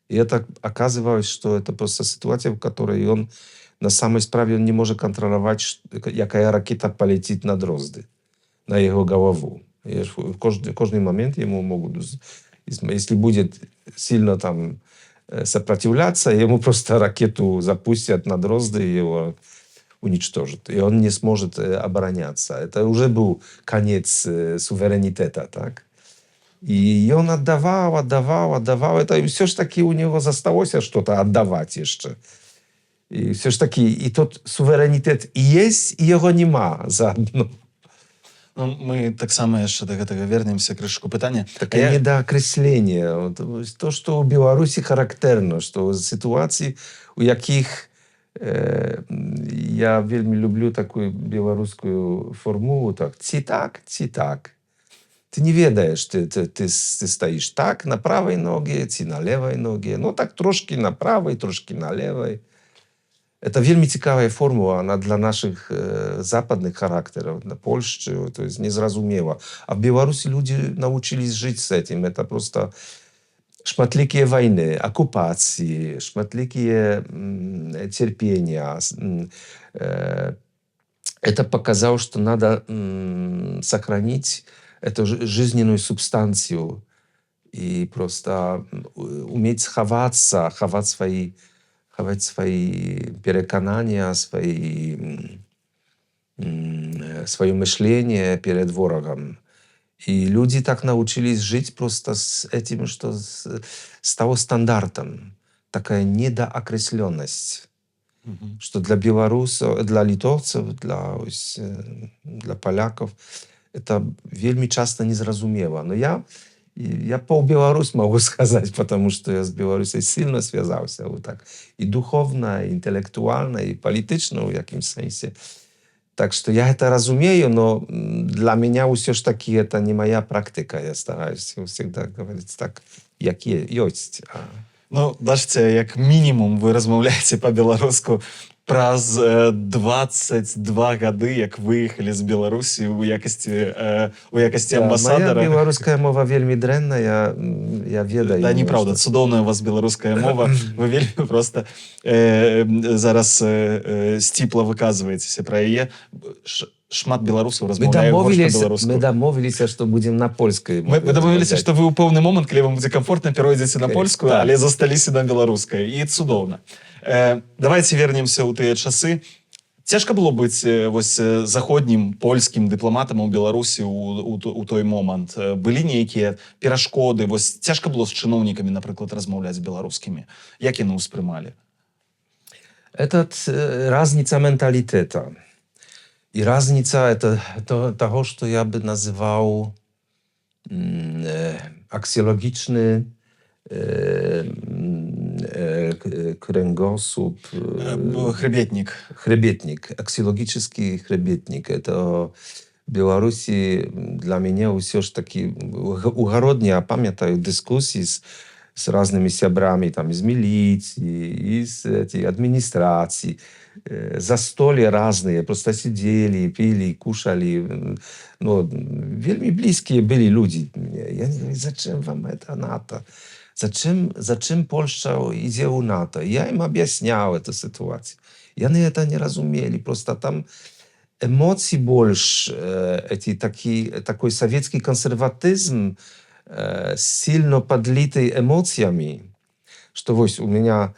И это оказывалось, что это просто ситуация, в которой он на самой справе он не может контролировать, какая ракета полетит на Дрозды, на его голову. И в каждый момент ему могут, если будет сильно там сопротивляться, ему просто ракету запустят на Дрозды и его уничтожат. И он не сможет обороняться. Это уже был конец суверенитета, так? И он отдавал. Это и все ж таки у него засталось что-то отдавать еще. И все ж таки и тот суверенитет и есть, и его нема заодно. Ну, мы так само яшчэ до гэтага вернемся, крышку пытання. Такое недоокресление. То, что у Беларуси характерно, что ситуации, у яких я вельми люблю такую белорусскую формулу, так, ці так. Ты не ведаешь, ты стоишь так на правой ноге, ці на левой ноге. Ну, так трошки на правой, трошки на левой. Это вельми цікавая формула, она для наших западных характеров, на Польши, то есть незразумела. А в Беларуси люди научились жить с этим. Это просто шматликие войны, оккупации, шматликие терпения. Это показало, что надо сохранить эту жизненную субстанцию и просто уметь ховать chować swoje przekonania, swoje myślenie przed wrogiem. I ludzie tak nauczyli żyć prosto z tym, że stało standardem. Taka niedookreśloność. Że dla Białorusów, dla Litowców, dla Polaków to wielmi często niezrozumiałe. No ja po Białoruś mogę сказать, потому что я с Беларусью сильно связался вот так. И духовно, и интеллектуально, и політично в якимś sensie. Так что я это разумею, но для меня все ж таки это не моя практика. Я стараюсь всегда говорить так, як есть. Ну, бачите, як мінімум ви розмовляєте по-білоруську праз 22 годи, як виїхали з Білорусі у якості амбасадора. Моя белорусская мова вельми дрэнна, я ведаю. Да, неправда, цудоўная у вас беларуская мова. Вы вельмі просто зараз сціпла выказваецеся пра яе. Шмат беларусаў размаўляе горш па-беларуску. Мы домовились, что будем на польской. Мы домовились, что вы ў пэўны момант, калі вам будзе комфортно, перайдзеце на польскую, але засталіся на беларускай. І цудоўна. Давайте вернемся ў тыя часы. Цяжка было быць вось заходнім польскім дыпламатам у Беларусі у той момант. Былі нейкія перашкоды? Вось цяжка было з чыноўнікамі, напрыклад, размаўляць беларускімі. Як яны ўспрымалі? Это разница менталитета. И разница того, что я бы называл аксиологичный kręgosłup. Хребетник. Аксиологический хребетник. Это в Беларуси для меня все ж таки угородnie. Я памятаю дискуссии с разными сябрами там, из милиции, из администрации. Застолья разные, просто сидели, пили, кушали. Ну, вельми близкие были люди мне. Я не знаю, зачем вам это НАТО? Зачем Польша иdzie у НАТО? Я им объяснял эту ситуацию. И они это не разумели. Просто там эмоций больше, такой советский консерватизм, сильно подлитый эмоциями, что вот у меня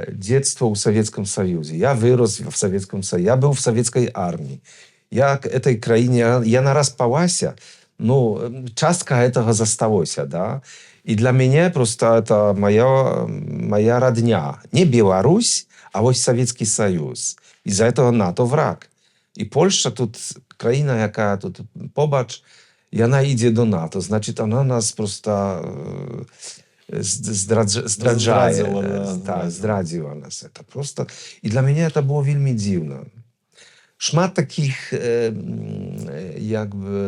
детство в Советском Союзе. Я вырос в Советском Союзе. Я был в советской армии. Я к этой краине, я нараспалася, но частка этого засталась, да. И для меня просто это моя родня. Не Беларусь, а вот Советский Союз. Из-за этого НАТО враг. И Польша тут, країна, яка тут побач, и она идет до НАТО. Значит, она нас просто здрадзила нас. Это просто... И для меня это было вельми дивно. Шмат таких,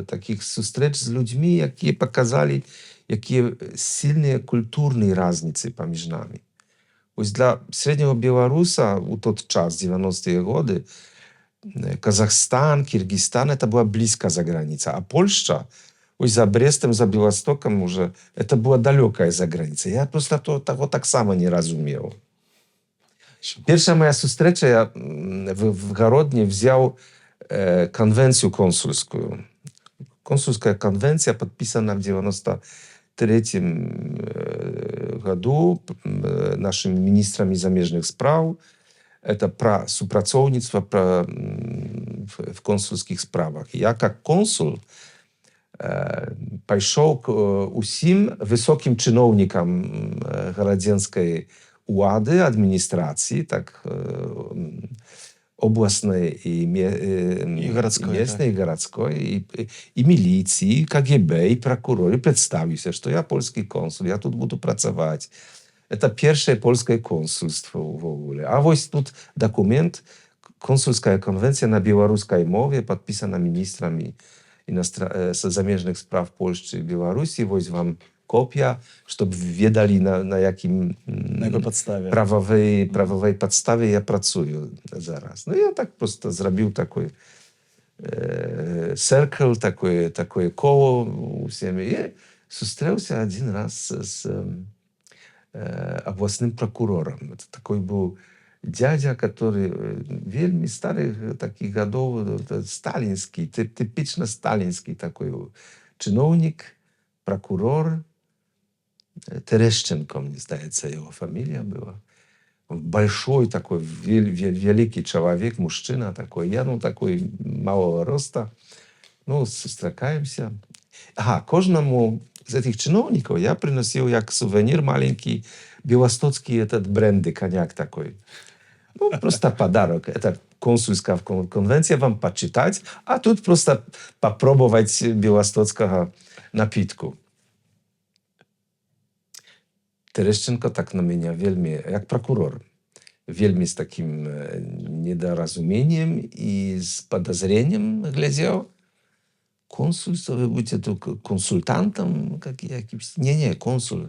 таких зустріч з людьми, які показали, які сильні культурні різниці поміж нами. Ось для середнього білоруса у той час, 90-ті роки, Казахстан, Киргизстан, це була близька заграниця, а Польща, ось за Брестом, за Білостоком уже, це була далека заграниця. Я просто того так само не розумів. Pierwsza moja sustrzecza, ja w Garodnie wziął konwencję konsulską. Konsulska konwencja podpisana w 1993 roku naszymi ministrami zamieżnych spraw. To współpracownictwo w konsulskich sprawach. I ja jak konsul poszedł wszystkim wysokim czynownikom garodzieckiej władzy, administracji, tak областной и местной, и городской, и милиции, и КГБ, и прокуроры. Представьте, что я польский консул, я тут буду pracować. Это первое польское консульство в ogóle. А вот тут документ, консульская конвенция на белорусской мове, подписана министрами замежных справ Польши и Беларуси. Вот вам kopia, żeby wiedzieli na jakim prawowej podstawie ja pracuję zaraz. No ja tak prosto zrobił taki circle, takie koło u siebie. I spotkał się jeden raz z областным прокурором. Это такой был дядя, который вельми старых таких годов, сталинский, типично сталинский такой чиновник, прокурор, Tereszczenko, mnie zdaje się, jego familia była. большой такой, великий человек, мужчина такой. Я, такой малого роста. Зустракаємося. Кожному з этих чиновников я приносил як сувенир маленький белостocкий этот бренди, коньяк такой. Просто подарок. Это консульская конвенция, вам почитать, а тут просто попробовать белостocкого напитку. Терещенко так на меня вельми, як прокурор, вельми с таким недоразумением и с подозрением глядел. Консульство, вы будете тут консультантом? Не, консул.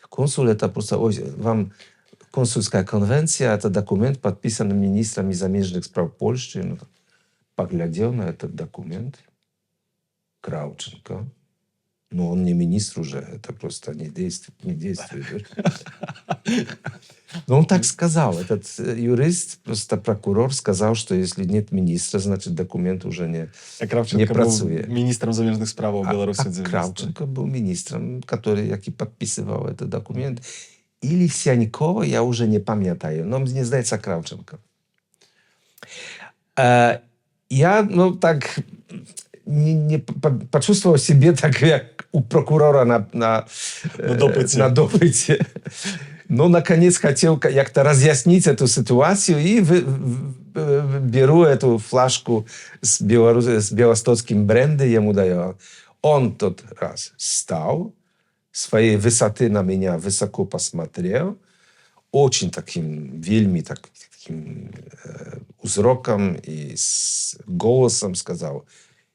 Консул это просто... вам консульская конвенция, это документ, подписан министрами замежных справ Польши. Поглядел на этот документ. Кравченко. Он не министр уже, это просто не действует. Он так сказал. Этот юрист, просто прокурор, сказал, что если нет министра, значит документ уже не Кравченко працує. був міністром заміжних справ у Білорусі. Кравченко был министром, который подписывал этот документ. Или Сянькова, я уже не пам'ятаю. Но мне здається Кравченко. Я, так... не почувствовал себе так, как у прокурора на допыте. Но, наконец, хотел как-то разъяснить эту ситуацию и беру эту флажку с белостocким бренди, ему даю. Он тот раз встал, своей высоты на меня высоко посмотрел, очень таким, вельми таким узроком и с голосом сказал: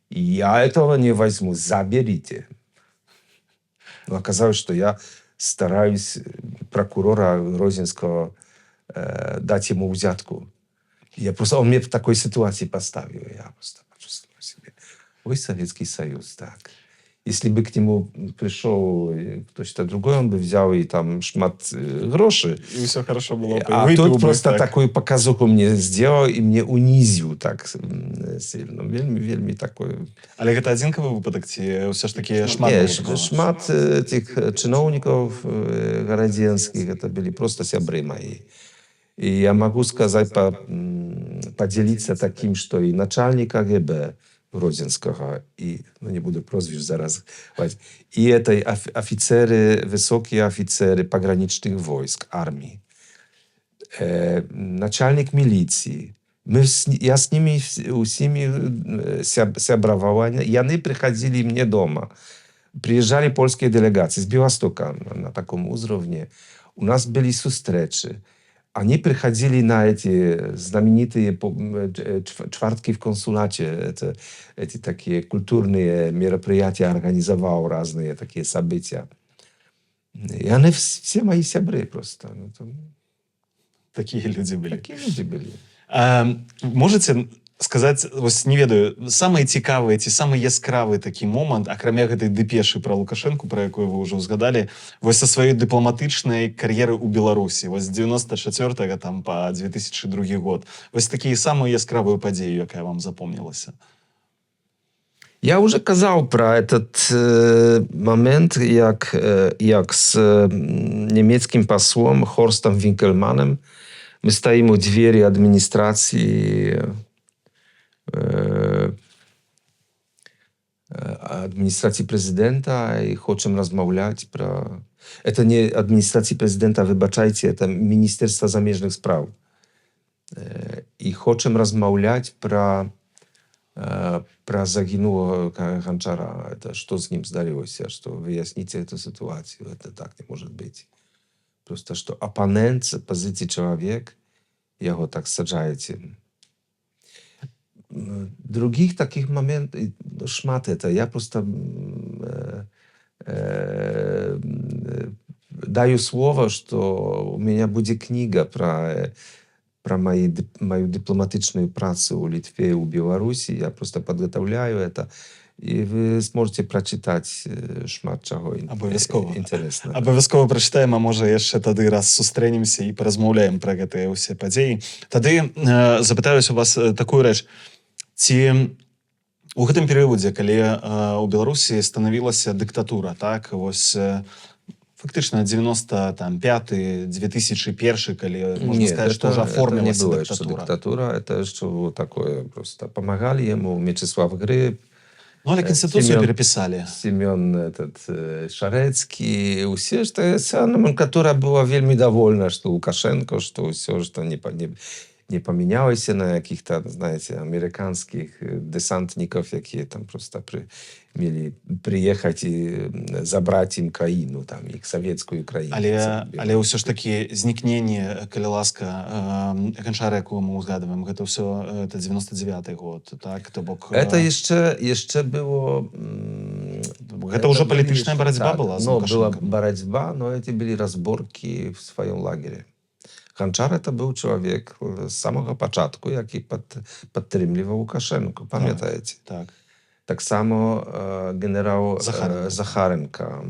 «Я этого не возьму, заберите». Оказалось, что я стараюсь прокурора Грозинского дать ему взятку. Он мне в такой ситуации поставил. Я просто почувствовал себе. Ой, Советский Союз, так. Если бы к нему пришел кто-то другой, он бы взял и там шмат гроши. И все хорошо было. А тут просто такую показуху мне сделал и мне унизил так сильно. Вельми такой. Але гэта адзінкавы выпадак ці все ж таки шмат? Не, шмат этих чиновников городенских, это были просто сябры мои. И я могу сказать, поделиться таким, что и начальник КГБ Грозинского, и, не буду прозвищ зараз, и это офицеры, высокие офицеры пограничных войск, армии, начальник милиции. Я с ними усими сябровал, и они приходили мне дома. Приезжали польские делегации с Белостока на таком уровне. У нас были встречи. Они приходили на эти знаменитые czwartki в консулате. Эти такие культурные мероприятия организовал, разные такие события. И они все мои сябры просто. Такие люди были. Такие люди были. Можете сказаць, не ведаю, самы цікавы ці самы яскравы такі момант, акрамя гэтай дэпешы пра Лукашэнку, пра якую вы ўжо ўзгадалі, са сваёй дыпламатычнай кар'еры ў Беларусі, з 94-го там па 2002 год. Такія самую яскравую падзею, якая вам запомнілася. Я уже казал про этот момент, як с немецким послом Хорстом Винкельманом мы стоим у двери администрации президента и хотим размовлять про... Это не администрации президента, выбачайте, это Министерство замежных справ. И хотим размовлять про загинулого Гончара. Это что с ним здарилось, что выясните эту ситуацию. Это так не может быть. Просто что оппонент с позиции человек, его так саджаете. Других таких моментов, шмат это, я просто даю слово, что у меня будет книга про мою дипломатичную працу у Литве и у Беларуси. Я просто подготовляю это. І ви зможете прочитати шмат чого інтересного. Абавязкова прачытаем, а можа яшчэ тады раз сустрэнемся і паразмаўляем пра гэтыя ўсе падзеі. Тады запытаюсь у вас такую рэч. Ці у гэтым перыядзе, калі у Беларусі станавілася дыктатура, так, фактычна 95-2001, калі можна Нет, сказаць, што ўжо это не аформілася было еще дыктатура. диктатура, это что было такое просто. Помогали ему Мечислав Гриб, Ну, але Конституцию Семен- переписали. Семен Шарецкий, все, что вся номенклатура была вельми довольна, что Лукашенко, что все, что не поменялось на каких-то, знаете, американских десантников, какие там просто имели приехать и забрать им краину, там, их советскую краину. Але ўсё ж такі знікненне, калі ласка, Ганчара, якую мы узгадываем, гэта ўсё это 99-й год, так? То бок, Это еще было... гэта ўжо палітычная были- барацьба да, была з но была Лукашенком. борьба, но эти были разборки в своем лагере. Гончар это был человек с самого початку, який підтримував Лукашенко, пам'ятаєте? Так. Так само генерал Захаренко. Захаренко.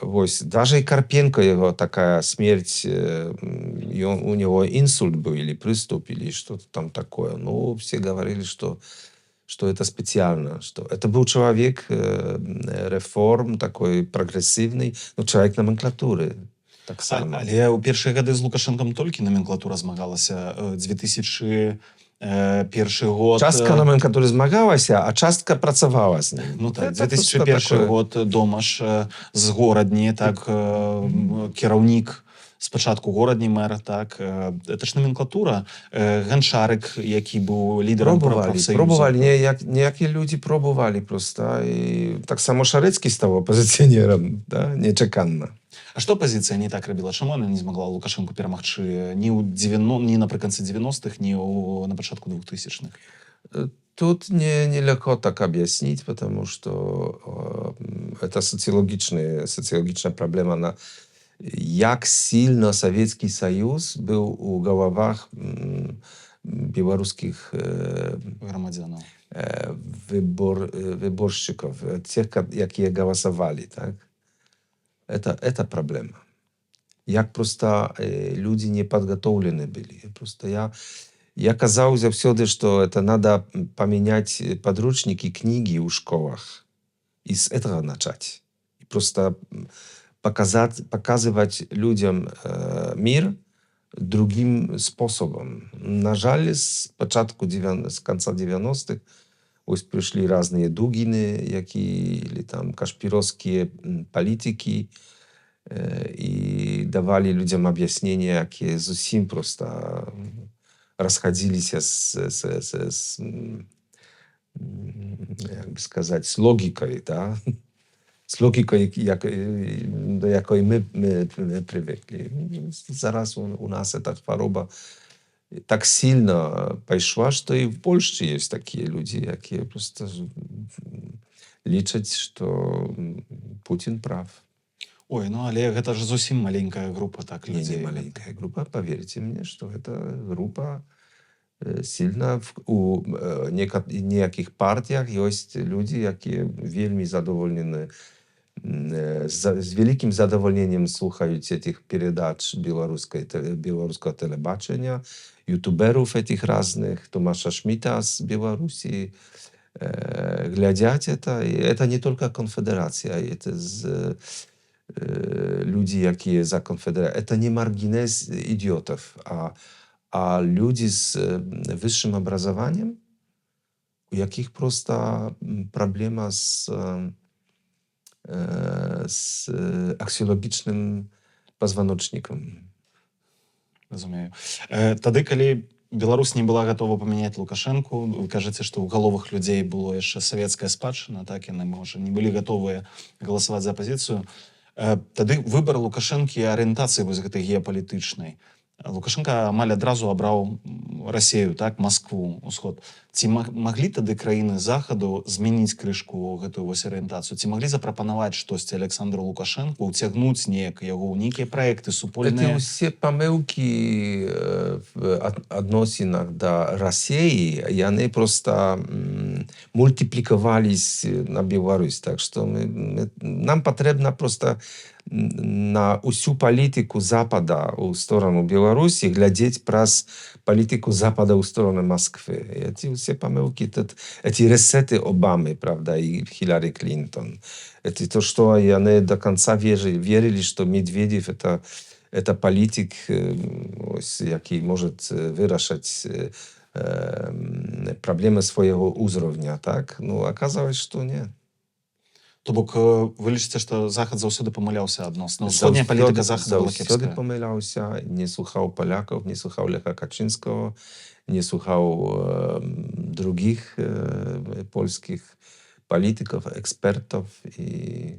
Ось, даже и Карпенко, его такая смерть, у него инсульт был или приступ, или что-то там такое. Ну, все говорили, что это специально. Что это был человек реформ, такой прогрессивный, но человек номенклатуры. Так само. Але ў першыя гады з Лукашенком толькі номенклатура змагалася. 2001 год... Частка номенклатуры змагалася, а частка працавала з ним. Ну так, Это 2001 просто такое. год Домаш з горадні, так, кіраўнік спачатку горадні мэр, так, это ж номенклатура. Ганчарык, які быў лідарам прафсаюза. Пробовали, ніякі люди пробовали просто. І так само Шарецький став опозиціонером, да, нечаканно. А што апазіцыя не так рабіла? Чаму яна не змагла Лукашенку перамагчы ні напрыканцы 90-х, ні на пачатку 2000-х? Тут нелегко так объяснить, потому что это социологичная проблема. Як сильно Советский Союз был у головах белорусских Громадянаў. выборщиков, тех, которые голосовали, так? Это проблема. Як просто люди не подготовлены были. Просто я казал всюду, что это надо поменять подручники, книги в школах. И с этого начать. И просто показывать людям мир другим способом. На жаль, с конца 90-х ось пришли разные Дугины, или там кашпировские политики, и давали людям объяснения, которые зовсім просто расходились як би сказати, з логікою, да? З логікою, до якої ми привикли. Зараз у нас ця хвороба так сильно пішла, що і в Польщі є такі люди, які просто лічать, що Путін прав. Ой, ну але гэта ж зусім маленькая група, так, людзей. Не маленькая група, поверьте мне, что эта группа сильно у неких партиях есть люди, які вельми задоволені, з великим задоволенням слухають этих передач белорусского телебачення, ютуберов этих разных, Томаша Шмидта з Белоруссии, глядят это. И это не только конфедерация, это люди, які за конфедерацію. Это не маргинез идиотов, а люди з высшим образованием, у яких просто проблема з аксіологічним позвоночником. Разумею. Тады, калі Беларусь не была готова памяняць Лукашенку, вы кажаце, што ў галовах людзей было яшчэ савецкая спадчына, так, яны, можа, не былі гатовыя галасаваць за апазіцыю. Тады выбар Лукашэнкі і арыентацыі вось гэтай геапалітычнай. Лукашенко амаль адразу абраў Расію, так, Москву, усход. Ці маглі тады краіны захаду змяніць крышку гэтую вось арыентацыю? Ці маглі запрапанаваць штосьці Александру Лукашенку, уцягнуць неяк яго ў нейкія праекты супольныя? Это все помилки в адносінах до Росії, яны просто мультипликовались на Беларусь. Так что нам потрібно просто на усю політику Запада у сторону Білорусі глядеть праз політику Запада у сторону Москви. І ці всі помилки, ці ресети Обами, правда, і Хіларі Клінтон. Это то, что они до конца верили, что Медведев это політик, ось, який може вирішити проблеми свого уровня, так? Ну, оказалось, що ні. То бок вы лічыце, што Захад заўсёды памыляўся адносна. Усходняя палітыка Захада была Заўсёды кепская. памыляўся, не слухаў палякаў, не слухаў Леха Качынского, не слухаў других польских политиков, экспертов и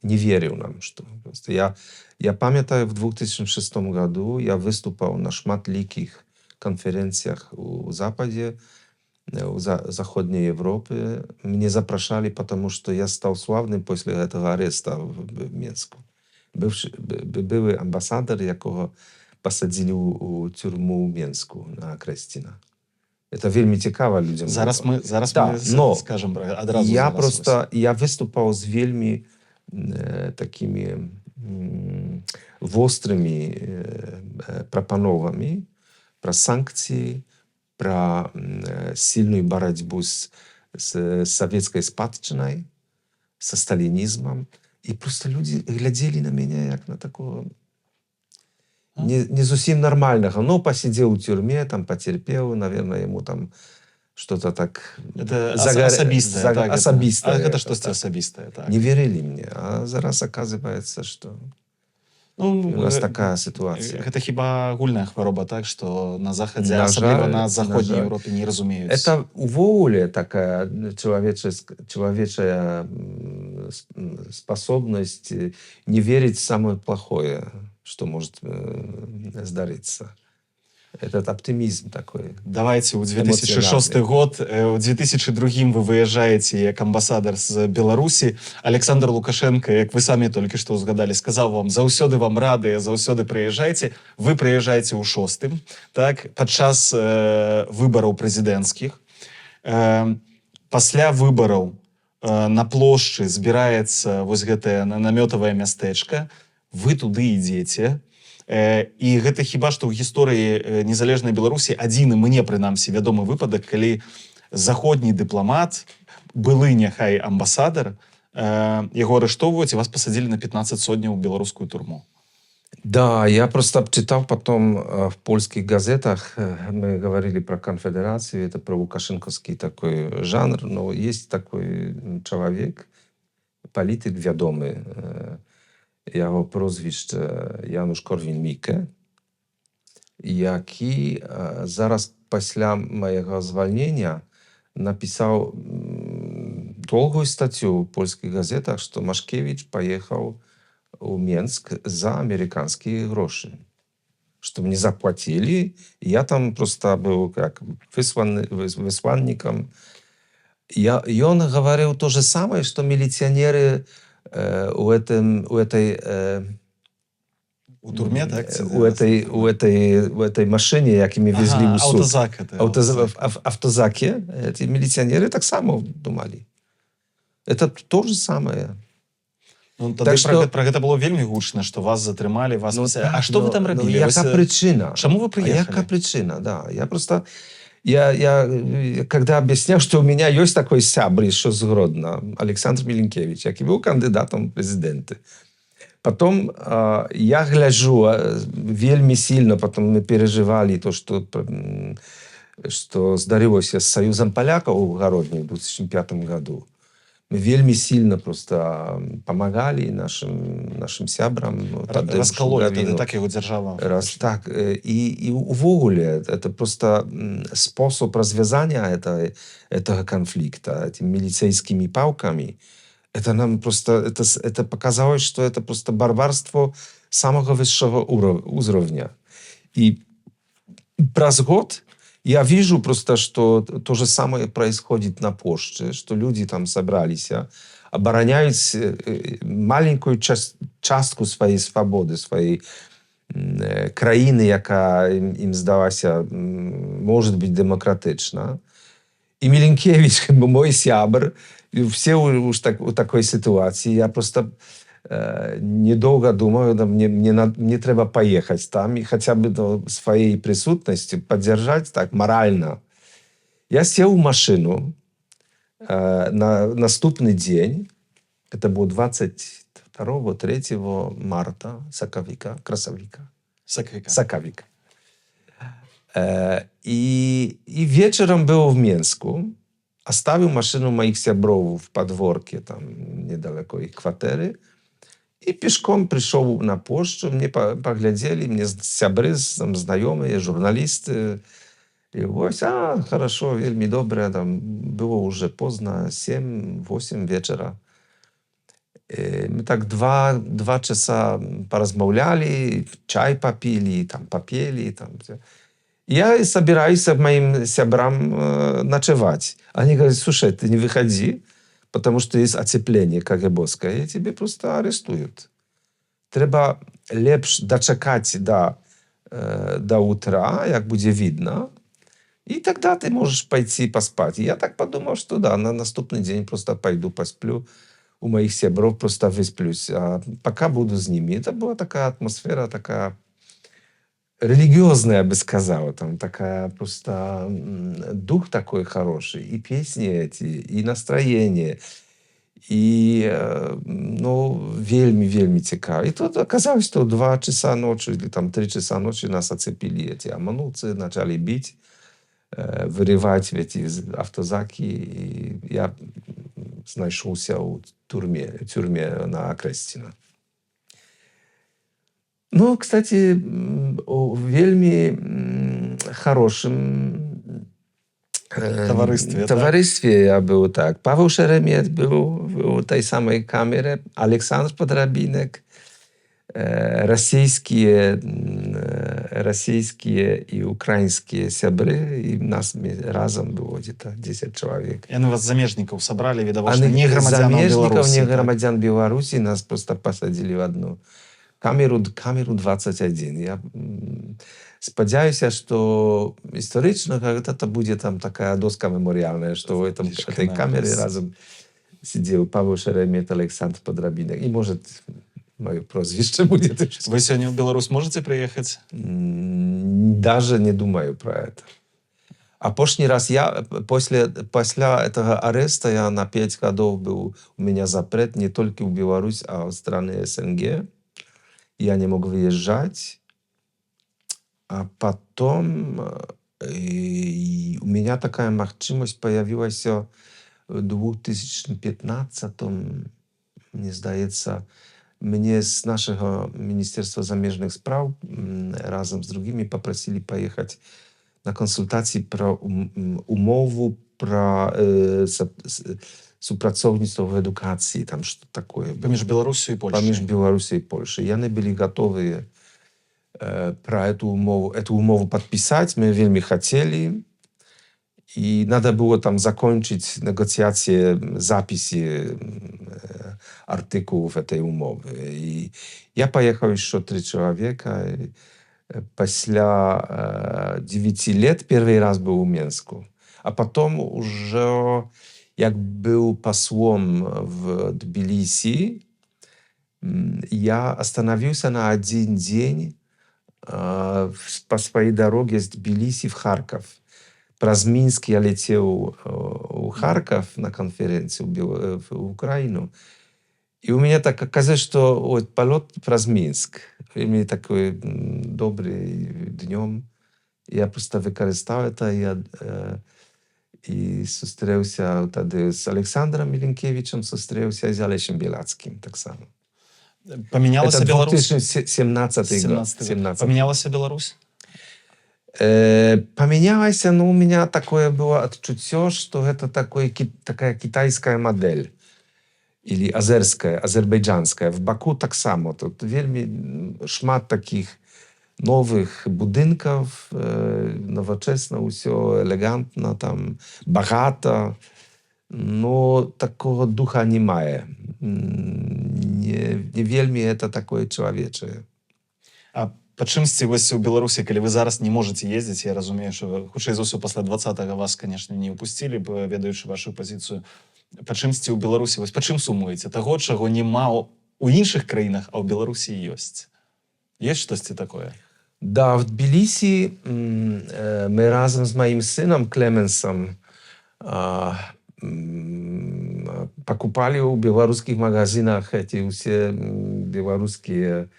не верил нам, что просто я памятаю, в 2006 году я выступал на шматликих конференциях у Западе, у Заходней Европы. Мне запрошали, потому что я стал славным после этого ареста в Минску. Был амбассадор, якого посадили у тюрьму в Минску на Крестина. Это вельми цікаво людям. Зараз ми но скажемо одразу. Я выступал с вельми такими вострыми пропановами про санкции, про сильную борьбу с советской спадщиной, со сталинизмом. И просто люди глядели на меня как на такого не зовсім нормального. Ну, посидел в тюрьме, там потерпел, наверное, ему там что-то так... Это особистое. Особистое. Это что-то особистое. Так. Не верили мне. А зараз оказывается, что у нас такая ситуация. Это хіба агульная хвороба, так, что на Заходе, На особливо жаль, на Заходній жаль. Європі, не розуміють. Это уволе такая человеческая способность не верить в самое плохое, что может здариться. Этот оптимизм такой. Давайте, у 2006 год, у 2002 вы выезжаете як амбасадар з Беларусі. Александр Лукашенко, як вы самі толькі што згадали, сказаў вам, заўсёды вам рады, заўсёды прыязджайце. Вы прыязджаеце ў 6-м, так, падчас выбараў прэзідэнцкіх. Пасля выбараў на плошчы збіраецца вось гэтае намётавае мястэчка. Вы туды ідзеце. І гэта хіба што ў гісторыі незалежнай Беларусі адзіны мне прынамсі вядомы выпадак, калі заходні дыпламат, былы няхай амбасадар, яго арыштоўваюць і вас пасадзілі на 15 сотняў у беларускую турму. Да, я просто читал потом в польских газетах, мы говорили про конфедерацию, это про лукашенковский такой жанр, но есть такой человек, политик вядомый, його прозвище Януш Корвін-Міке, який зараз після моєго звільнення написав довгу статтю в польських газетах, що Машкевич поїхав у Минск за американские гроши. Что мне заплатили, и я там просто был как высланником. И он говорил то же самое, что милиционеры у турме, так? У этой машине, якими везли у суд. Автозак. Автозаке. Эти милиционеры так само думали. Это то же самое. Ну, тады про гэта было вельмі гучна, што вас затрымалі, вас... А што вы там рабілі? Яка причина? Чаму вы приехали? Яка причина, да. Я просто... Я когда объяснял, что у меня есть такой сябр еще с Гродно, Александр Миленкевич, який был кандидатом в президенты. Потом я гляжу вельми сильно, потом мы переживали то, что здарилось с Союзом поляков в Городне в 2005 году. Мы вельми сильно просто помогали нашим сябрам. Раскололи, тогда так его держала. Раз так. И увогуле, это просто способ развязания этого конфликта этими милицейскими палками. Это нам просто, это показалось, что это просто барбарство самого высшего уровня. И раз год я вижу просто, что то же самое происходит на почте, что люди там собрались, обороняют маленькую частку своей свободы, своей країни, яка їм здалася, може бути демократична. И Миленкевич, мой сябр, и все уж так, у такой ситуации. Я просто недолго думаю, да, мне треба поехать там и хотя бы своей присутностью поддержать так морально. Я сел в машину на наступный день, это был 22-3 марта, красовика. Сакавика. И вечером был в Минску, оставил машину моих сябров в подворке, там недалеко их квартиры, и пешком пришел на почту, мне поглядели, мне сябры, там, знакомые, журналисты, и ось, хорошо, вельми добре, там было уже поздно, 7-8 вечера. Мы так 2 часа поразмовляли, чай попили, там попели, там все. Я собираюсь к моим сябрам ночевать. Они говорят, слушай, ты не выходи, потому что есть оцепление КГБовское, и тебе просто арестуют. Треба лепш дочекать до утра, як буде видно, и тогда ты можешь пойти поспать. И я так подумал, что да, на наступный день просто пойду посплю у моих сябров, просто высплюсь. А пока буду с ними. Это была такая атмосфера, такая религиозная, я бы сказал. Там такая просто дух такой хороший. И песни эти, и настроение. И, ну, вельми цікаво. И тут оказалось, что 2 часа ночи или там 3 часа ночи нас оцепили эти ОМОНовцы, начали бить, вырывать эти автозаки. И я знайшовся у тюрьме на Крестина. Ну, кстати, вельми хорошим товаристве я был так. Павел Шеремет был в той самой камере, Александр Подрабинек, российские и украинские сябры, и нас разом было где-то 10 человек. И вас замежников собрали, видавочно, не громадян Беларуси. Не громадян Беларуси, нас просто посадили в одну камеру 21. Я сподіваюся, что исторично когда-то будет там такая доска мемориальная, что в этой камере разом сидел Павел Шеремет, Александр Подрабинек. И, может, мое прозвище будет. Вы сегодня в Беларусь можете приехать? Даже не думаю про это. А прошлый раз после этого ареста я на 5 годов был, у меня запрет не только в Беларусь, а в страны СНГ. Я не мог выезжать. А потом у меня такая возможность появилась в 2015, мне здається, мне с нашего Министерства замежных справ разом с другими попросили поехать на консультации про умову, про супрацовництво в эдукации, там что такое. Поміж Білорусью и Польшей. Поміж Білорусью и Польшей. Я не были готовы про эту умову подписать. Мы вельми хотели. И надо было там закончить негоциации, записи артикулов этой умовы. И я поехал еще 3 человека. После 9 лет первый раз был в Минску. А потом уже, як был послом в Тбилиси, я остановился на 1 день по своей дороге с Тбилиси в Харьков. Праз Минск я летел в Харьков на конференцию в Украину. И у меня так оказалось, что полет праз Минск. И мне такой добрый днем. Я просто використав это. И зустрівся тоді з Олександром Міленкевичем, зустрівся з Олешем Білацьким так само. Поменялась Это Беларусь? 2017 год. Поменялась Беларусь? Поменялась, но у меня такое было отчутье, что это такая китайская модель. Или азерская, азербайджанская. В Баку так само. Тут вельми шмат таких новых будинків, новочесно, все елегантно, там, багато. Но такого духа немає. Не вельми это такое человече. А Па чымсьці вось у Беларусі, калі вы зараз не можаце ездзіць, я разумею, што хутчэй за ўсё пасля 20-го вас, канешне, не ўпусцілі б, ведаючы вашу пазіцыю. Па чымсьці ў Беларусі, вось па чым сумуеце? Таго, чаго няма у іншых краінах, а ў Беларусі ёсць. Есть штосьці такое? Да, в Тбилиси мы разом с моим сыном Клеменсом покупали в белорусских магазинах эти все белорусские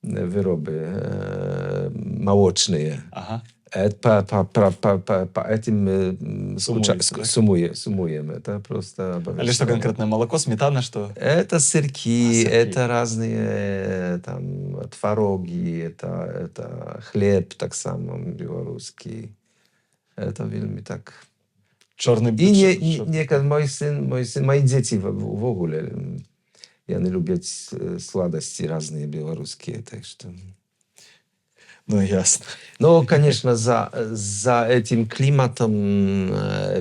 выробы молочные. Ага. По этим мы Сумуете, так? суммуем. Это просто Але што канкрэтнае молоко, сметана, што? Это сырки, сырки. это разные там твороги, это хлеб так само белорусский. Это вельми так. Чорны И мои дети в ogóle, яны любят сладости разные белорусские, так что... Ну, ясно. Но, конечно, за этим климатом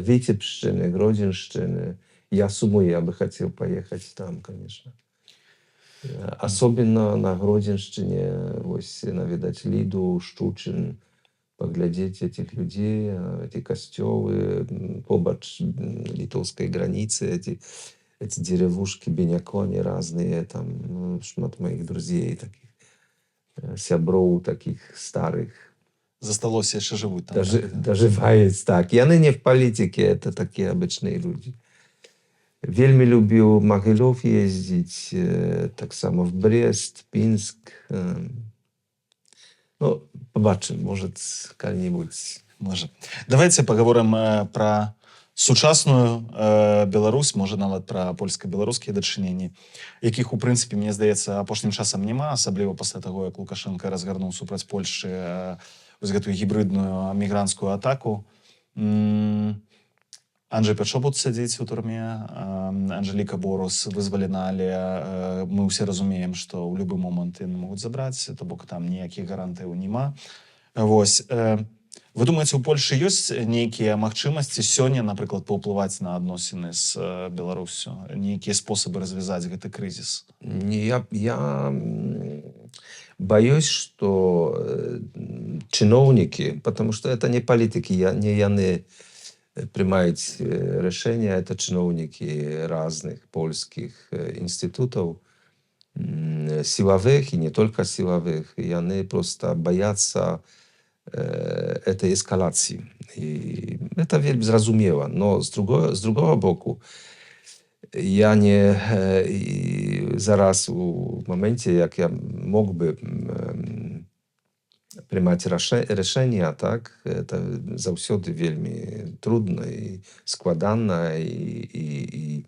Витебщины, Гродненщины я суммую, я бы хотел поехать там, конечно. Особенно на Гродненщине, навидать Лиду, Щучин, поглядеть этих людей, эти костелы, побач литовской границы, эти деревушки, бенякони разные, там, шмат моих друзей таких. Сяброў таких старых. Засталося, яшчэ жывуць там. Доживаюць, так. Яны не в палітыке, это такія обычныя людзі. Вельмі любіў Магілёв ездзіць, таксама в Брест, Пінск. Ну, побачым, может, калі-небудзь. Можа. Давайте паговорым пра сучасную Беларусь, можа нават пра польска-беларускія дачыненні, якіх, у прынцыпе, мне здаецца, апошнім часам няма, асабліва пасля таго, як Лукашенко разгарнуў супраць Польшчы вось гэтую гібрыдную мігранцкую атаку. Анджэй Пячобут сядзіць у турме, Анжеліка Борус вызвалена, але мы ўсе разумеем, што ў любы момант яны могуць забраць, то бок там ніякіх гарантыяў няма. Вось. Вы думаеце, у Польшы ёсць нейкія магчымасці сёння, напрыклад, паўплываць на адносіны з Беларусю? Нейкія спосабы развязаць гэты крызіс? Я боюсь, что чиновники, потому что это не политики, не яны принимают решения, это чиновники разных польских институтов, силовых и не только силовых, и они просто боятся этой эскалации. И это вельми зразумело. Но с другого боку, я не зараз у моменте, як я мог бы приймати рішення, так, это заўсёды вельми трудно и складанно, и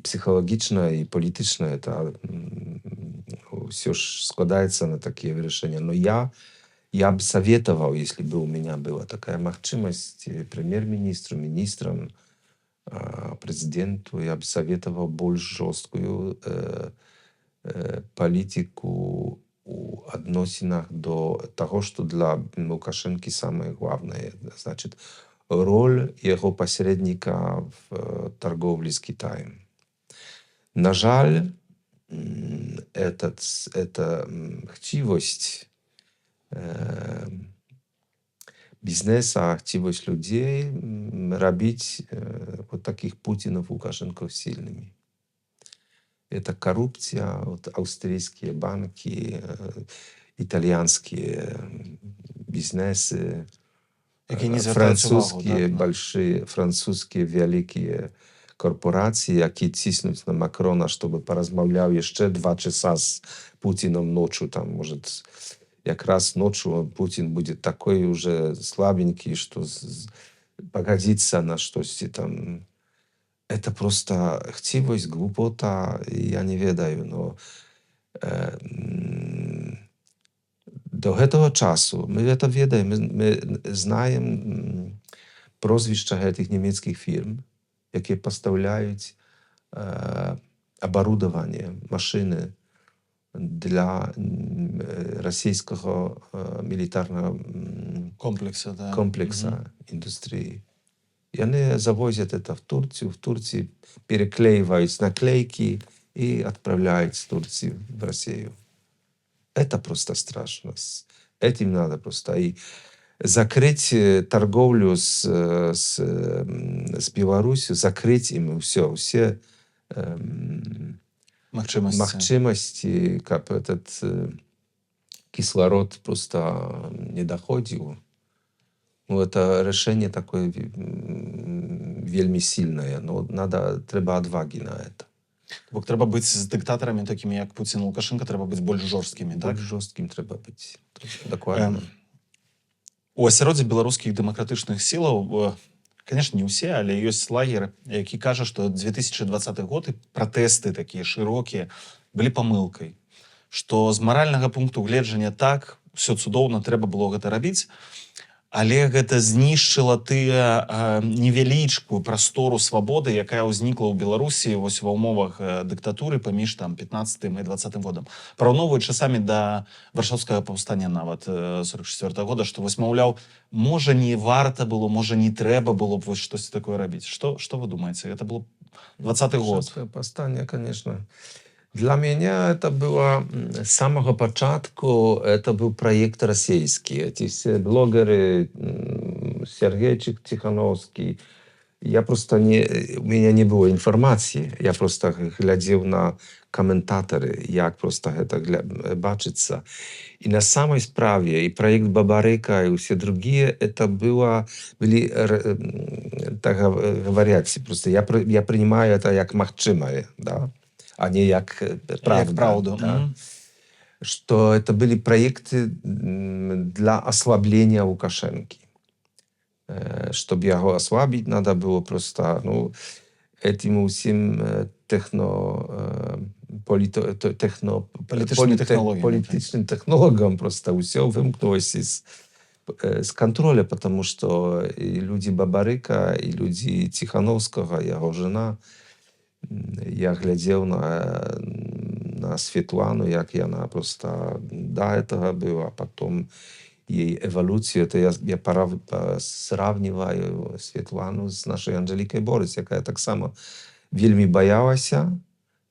психологично, и политично это все ж складается на такие решения. Но я бы советовал, если бы у меня была такая махчимость, премьер-министру, министрам, президенту, я бы советовал больше жесткую политику у относинах до того, что для Лукашенко самое главное. Значит, роль его посредника в торговле с Китаем. На жаль, эта chciwość бизнеса, chciwość людей robić вот таких Путинов, Лукашенков сильными. Это коррупция, вот австрийские банки, итальянские бизнесы, французские большие, французские великие корпорации, які ціснуть на Макрона, щоб порозмовляв ще 2 часа з Путіном ночью, там, может, якраз ночью Путин будет такой уже слабенький, что погодится на что-то там. Это просто chciwość, głupota, я не ведаю, но до этого часу мы это ведаем, мы знаем прозвища этих немецких фирм, які поставляють оборудование, машини для російського мілітарного комплексу індустрії. И они завозят это в Турцию переклеивают наклейки и отправляют с Турции в Россию. Это просто страшно. С этим надо просто и закрыть торговлю с Беларусью, закрыть им все Магчымасці. магчымасці, каб этот кислород просто не доходил. Ну, это решение такое вельми сильное, но треба отваги на это. Бо трэба быць з дыктатарамі такімі як Пуцін, Лукашенко, трэба быць больш жорсткімі, так? Больш жорсткім треба быць. Дакладна. У асяроддзі беларускіх дэмакратычных сілаў, конечно, не ўсе, але ёсць лагер, які кажа, што 2020 год і пратэсты такія шырокія былі памылкай. Што з маральнага пункту гледжання так, все цудоўна, трэба было гэта рабіць, але гэта знішчыла тыя невялічкую прастору свабоды, якая ўзнікла ў Беларусі вось ва ўмовах дыктатуры паміж там 15 і 20 годам. Параўноўваюць часамі да варшаўскага паўстання нават 44 года, што вось, маўляў, можа не варта было, можа не трэба было б вось штосьці такое рабіць. Што вы думаете? Это был 20 год. Варшавское повстание, конечно. Для меня это было с самого початку, это был проект российский. Эти все блогеры, Сергей Тихановский, я просто у меня не было информации, я просто глядел на комментаторы, як просто это бачится. И на самой справе, и проект Бабарыка, и все другие, это были, так говорять, просто я принимаю это как махчимое, да, а не як правда. Як правду. Да? Что это были проекты для ослабления Лукашенки. Чтобы его ослабить, надо было просто, этим всем политичным технологам просто все вымкнулось с контроля, потому что и люди Бабарыка, и люди Тихановского, его жена, я глядел на Светлану, як она просто до этого была, потом jej ewolucję, to ja sравниваю Светлану z naszej Angelikой Борис, яка так само вельми боялася,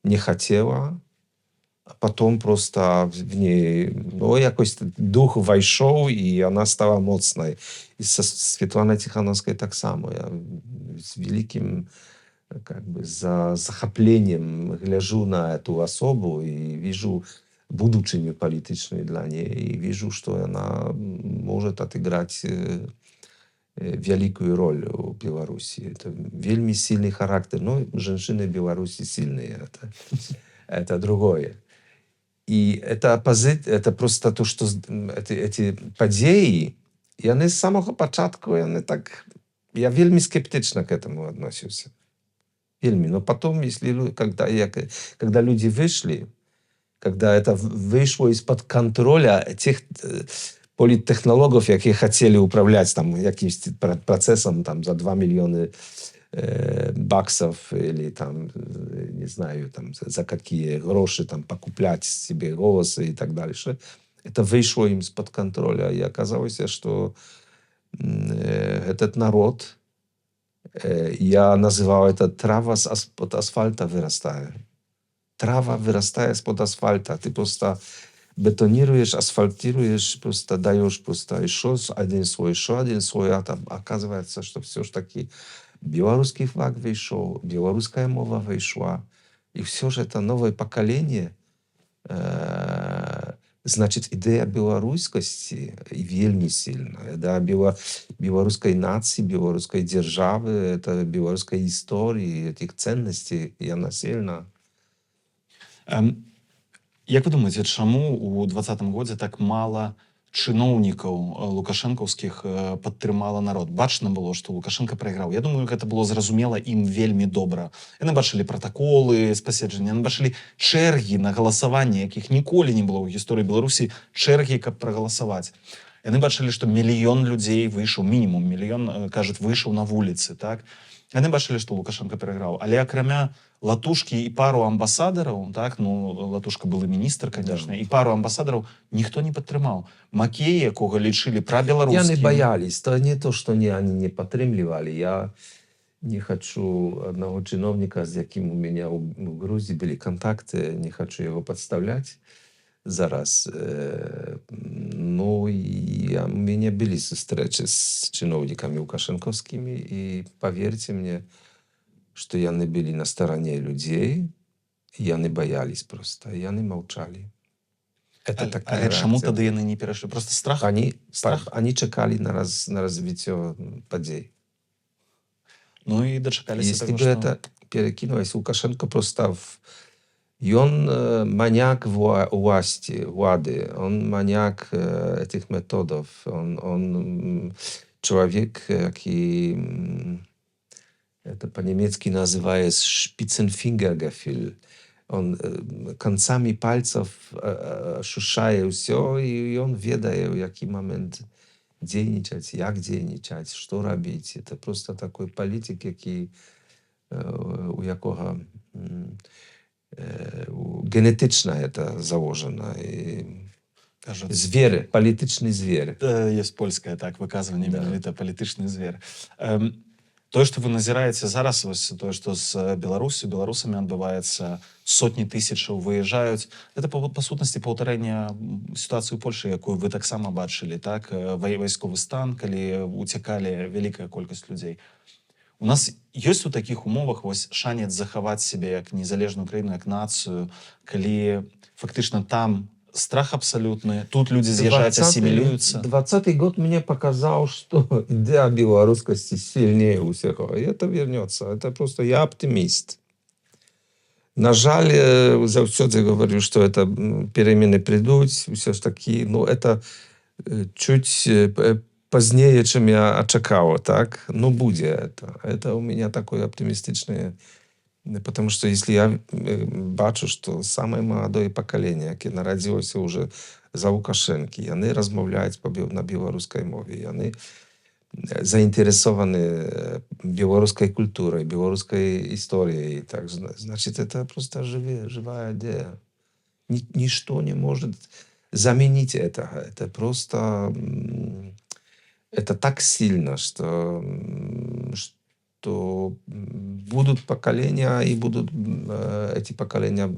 не хотела, а потом просто в ней, якось дух войшов, и она стала мощной. И со Светланой Тихановской так само. Я с великим захоплением гляжу на эту особу и вижу будущее политичное для нее, и вижу, что она может отыграть великую роль в Беларуси. Это вельми сильный характер. Но женщины в Беларуси сильные. Это другое. И это просто то, что эти подеи, и они с самого початку, я вельми скептично к этому относился. Вельми. Но потом, когда люди вышли, когда это вышло из-под контроля тех политтехнологов, которые хотели управлять там каким-то процессом там, за 2 миллиона баксов или там, не знаю, там, за какие гроши там, покупать себе голосы и так дальше. Это вышло им из-под контроля. И оказалось, что этот народ, я называл это трава под асфальта вырастает. Трава вырастает из-под асфальта. Ты просто бетонируешь, асфальтируешь, просто даешь просто еще один слой, а там оказывается, что все-таки белорусский флаг вышел, белорусская мова вышла. И все же это новое поколение. Значит, идея белорусскости вельми сильная. Да, белорусской нации, белорусской державы, это белорусской истории, этих ценностей, и она сильна. Як вы думаеце, чаму у 2020 годзе так мала чыноўнікаў лукашэнкаўскіх падтрымала народ? Бачна было, што Лукашенко прайграў. Я думаю, гэта было зразумела ім вельмі добра. Яны бачылі пратаколы з паседжання, яны бачылі чэргі на галасаванне, якіх ніколі не было ў гісторыі Беларусі, чэргі, каб прагаласаваць. Яны бачылі, што мільён людзей выйшаў, мінімум мільён, кажуць, выйшаў на вуліцы, так? Яны бачылі, што Лукашенко перайграў. Але акрамя Латушкі і пару амбасадараў, так, Латушка былы міністр, конечно, і пару амбасадараў ніхто не падтрымаў. Макей, якога лічылі прабеларускім. Яны боялись. То не то, что они не падтрымлівалі. Я не хочу одного чиновника, с яким у меня в Грузии были контакты, не хочу его подставлять. zaraz. No i у меня были встречи с чиновниками лукашенковскими, и поверьте мне, что яны были на стороне людей, яны боялись просто, яны молчали. Это такая Але чаму реакция. тады яны не перайшлі? Просто страх? Страх? Они чекали на развитие подей. Ну і дачакаліся Если таго, бы это перекинулось, Лукашенко просто и он маньяк власти, он маньяк этих методов, он человек, который, это по-немецки называется Spitzenfingergefühl. Он концами пальцев ощущает все, и он ведает, в який момент дзейнічаць, як дзейнічаць, што рабіць. Это просто такой палітик, які, у якога генетычна это заложена. І кажуць, звер, палітычны звер. ёсць польскае так выказванне, Да. менавіта палітычны звер. Тое, што вы назіраеце зараз, вось тое, што з беларусамі адбываецца, сотні тысячаў выязджаюць, это па сутнасці паўтарэння сітуацыі ў Польшы, якую вы таксама бачылі, так? Вайсковы стан, калі уцякалі вялікая колькасць людзей. У нас ёсць у такіх умовах вось шанец захаваць сябе як незалежную краіну, як нацыю, калі фактычна там страх абсалютны, тут людзі з'язджаюць, асімілююцца. 20-й год мне показал, что идея белорусскости сильнее у всех. И это вернется. Это просто я оптимист. На жаль, заўсёды говорю, что это перемены придут, все ж таки, но это чуть позднее, чем я очакал, так? Но будет это. Это у меня такое оптимистичное. Потому что если я бачу, что самое молодое поколение, яке народилось уже за Лукашенки, яны размовляют на белорусской мове, яны заинтересованы белорусской культурой, белорусской историей. Так, значит, это просто живая идея. Ничто не может заменить это. Это просто... Это так сильно, что будут поколения, и будут эти поколения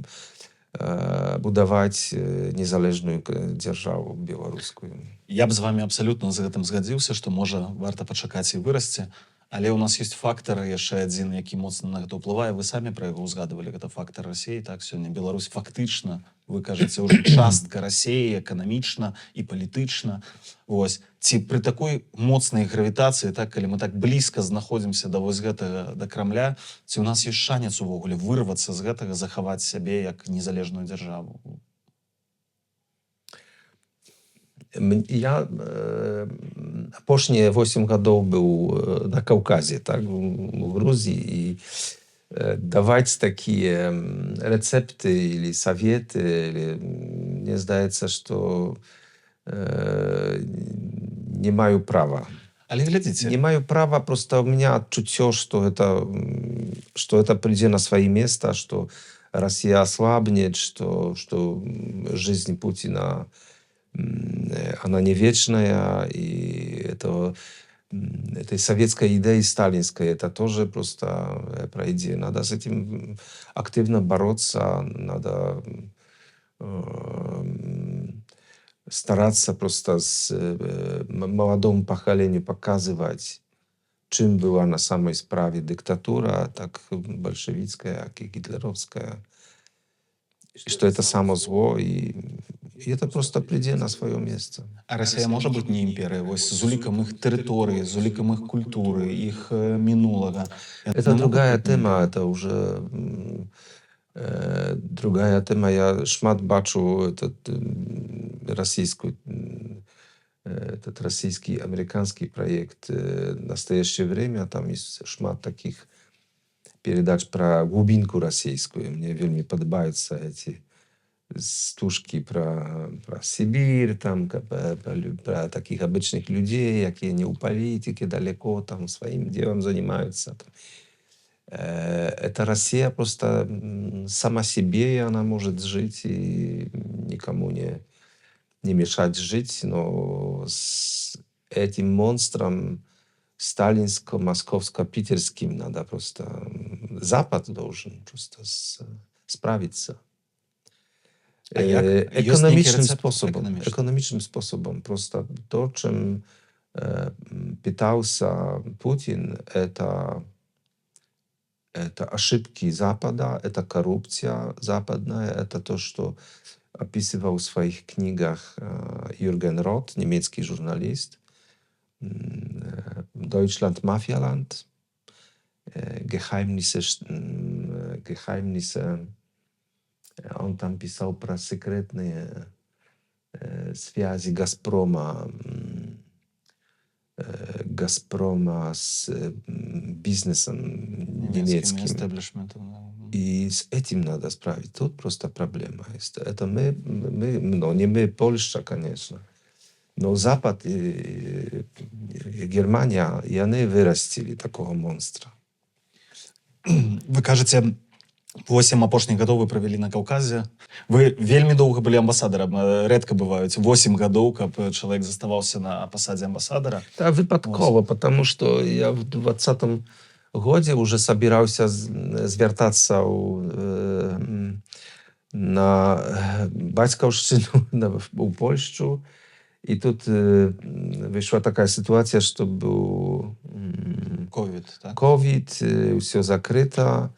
будовать незалежную державу белорусскую. Я б з вами абсалютна з гэтым згадзіўся, што можа варта пачакаць і вырасці, але ў нас ёсць фактар яшчэ адзін, які моцна на гэта ўплывае. Вы самі пра яго ўзгадывалі, гэта фактар Расіі. Так, сёння Беларусь фактычна, вы кажаце, ўжо частка Расіі эканамічна і палітычна. Вось. Ці пры такой моцнай гравітацыі, так, калі мы так блізка знаходзімся да вось гэтага, да Крамля, ці ў нас ёсць шанец увогуле вырвацца з гэтага, захаваць сябе як незалежную дзяржаву? Я апошнія 8 гадоў быў на Каўказе, так, у Грузии, и давать такие рецепты или советы, мне здаецца, что не маю права. Але глядзіце. Не маю права, просто у меня адчуццё, что это придзе на свои места, что Россия ослабнет, что жизнь Путина она не вечная, и этой советской идеи сталинской, это тоже просто про идею. Надо с этим активно бороться, надо стараться просто молодому поколению показывать, чим была на самой справе диктатура, так большевистская, как и гитлеровская, что это само зло, и это просто придзе на свое место. А Расія можа быць не імперыя, вось з улікам іх тэрыторыі, з улікам іх культуры, іх мінулага. Это другая тема, это уже другая тема. Я шмат бачу этот российский, американский проект «Настоящее время». Там есть шмат таких передач про глубинку российскую. Мне вельми подобаются эти стужки про Сибирь, там, про таких обычных людей, какие не у политики, далеко там своим делом занимаются. Это Россия просто сама себе, и она может жить и никому не мешать жить, но с этим монстром сталинско-московско-питерским надо просто... Запад должен просто справиться. А як? Ёсць нейкі рэцэпт эканамічны? Экономичным способом. Просто то, чем питался Путин, это ошибки Запада, это коррупция западная, это то, что описывал в своих книгах Юрген Рот, немецкий журналист, Deutschland Mafialand, Geheimnisse. Он там писал про секретные связи Газпрома с бизнесом немецким. Эстеблишментом, да. И с этим надо справить. Тут просто проблема есть. Это ну, не мы, Польша, конечно. Но Запад и Германия, и они вырастили такого монстра. Вы кажаце, 8 апошніх гадоў вы правялі на Каўказе. Вы вельмі доўга былі амбасадарам. Рэдка бываюць 8 гадоў, каб чалавек заставаўся на пасадзе амбасадара. Да, выпадково, потому что я в 20-м году уже собирался звертаться на батьківщину, у Польщу. И тут вышла такая ситуация, что был Ковід, так? COVID, все закрыто.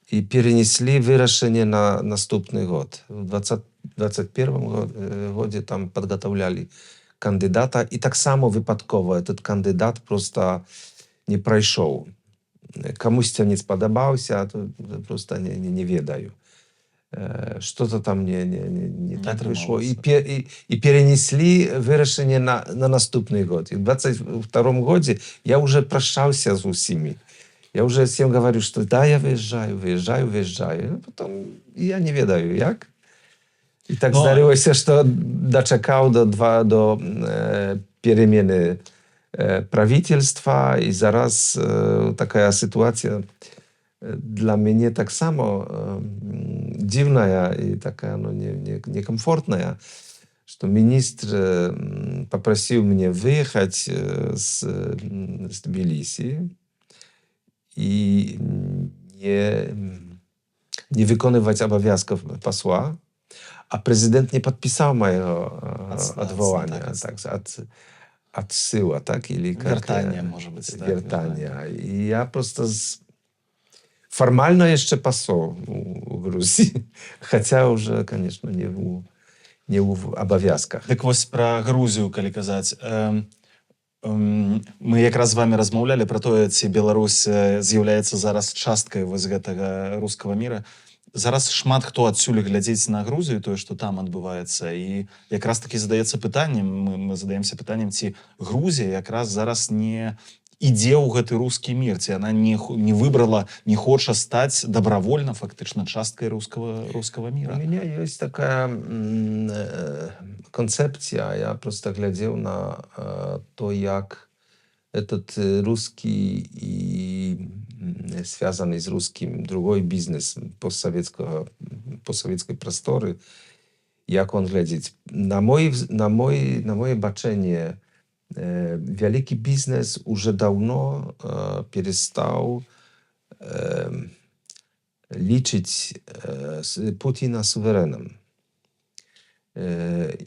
И перенесли вырашение на наступный год. В 2021 году там подготовляли кандидата. И так само выпадково этот кандидат просто не прошел. Комусь не сподобался, а то просто не ведаю. Что-то там не так вышло. И перенесли вырашение на наступный год. И в 2022 году я уже прощался с усими. Я уже всем говорю, что да, я выезжаю. А потом я не ведаю, як. И так здарилося, что дочекал до перемены правительства. И зараз такая ситуация для меня так само дивная и такая некомфортная, что министр попросил меня выехать с Тбилиси и не выконывать обовязков посла, а президент не подписал моего отвоевания, отсыла, так, или как? Вертание, может быть. Вертание. И я просто формально еще посол у Грузии, хотя уже, конечно, не в обовязках. Так вось пра Грузію, калі казаць. Мы якраз з вами размаўлялі пра тое, ці Беларусь з'яўляецца зараз часткай вось гэтага рускага міра. Зараз шмат хто адсюль глядзіць на Грузію, тое, што там адбываецца. І якраз такі задаецца пытаннем, мы задаемся пытаннем, ці Грузія якраз зараз не ідзе ў гэты рускі мір, ці яна не выбрала, не хоча стаць добровольно фактычна часткай рускага міра. У меня есть такая концепция. Я просто глядел на то, як этот русский и связанный с русским другой бизнес постсоветской просторы, як он глядит. На мое бачение, wielki biznes już dawno przestał liczyć Putina suwerenem.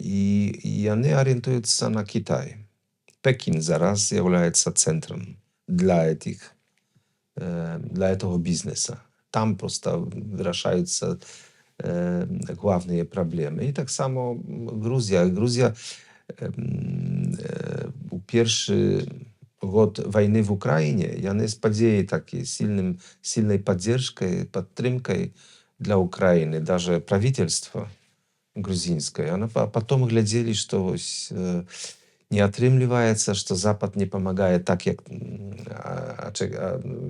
I oni orientują się na Kitaj. Pekin zaraz jest centrum dla tego biznesu. Tam prosto wyraszają się główne problemy. I tak samo Gruzja. У pierwszy год войны в Украине яны спадзеі такі сильной поддержкой, подтримкой для Украины, даже правительство грузинское. А потом глядели, что не отрымливается, что Запад не помогает так, как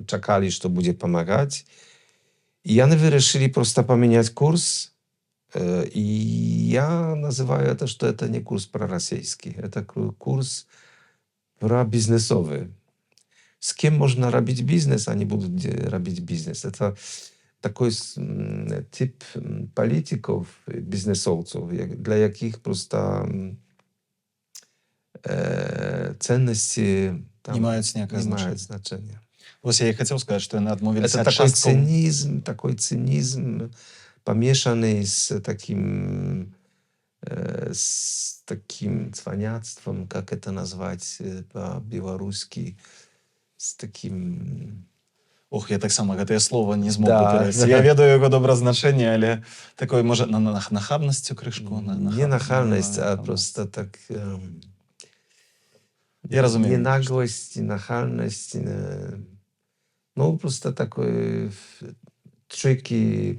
чекали, что будет помогать. И они решили просто поменять курс. И я называю это, что это не курс пророссийский, это курс пробизнесовый. С кем можно робить бизнес, они будут робить бизнес. Это такой тип политиков, бизнесовцев, для яких просто ценности не имеют значения. Вот я и хотел сказать, что они отмовились это от такой цинизм, помешанный с таким цваняцтвом, как это назвать по-белорусски, с таким... Ох, я так само гэтае слова не змог Да, перавесці. Я ведаю яго добра значэнне, але такой, можа, нахабнасцю крышку? Не нахальность, а просто так... Я разумею. Не наглость, не нахальность. Ну, просто такой tricky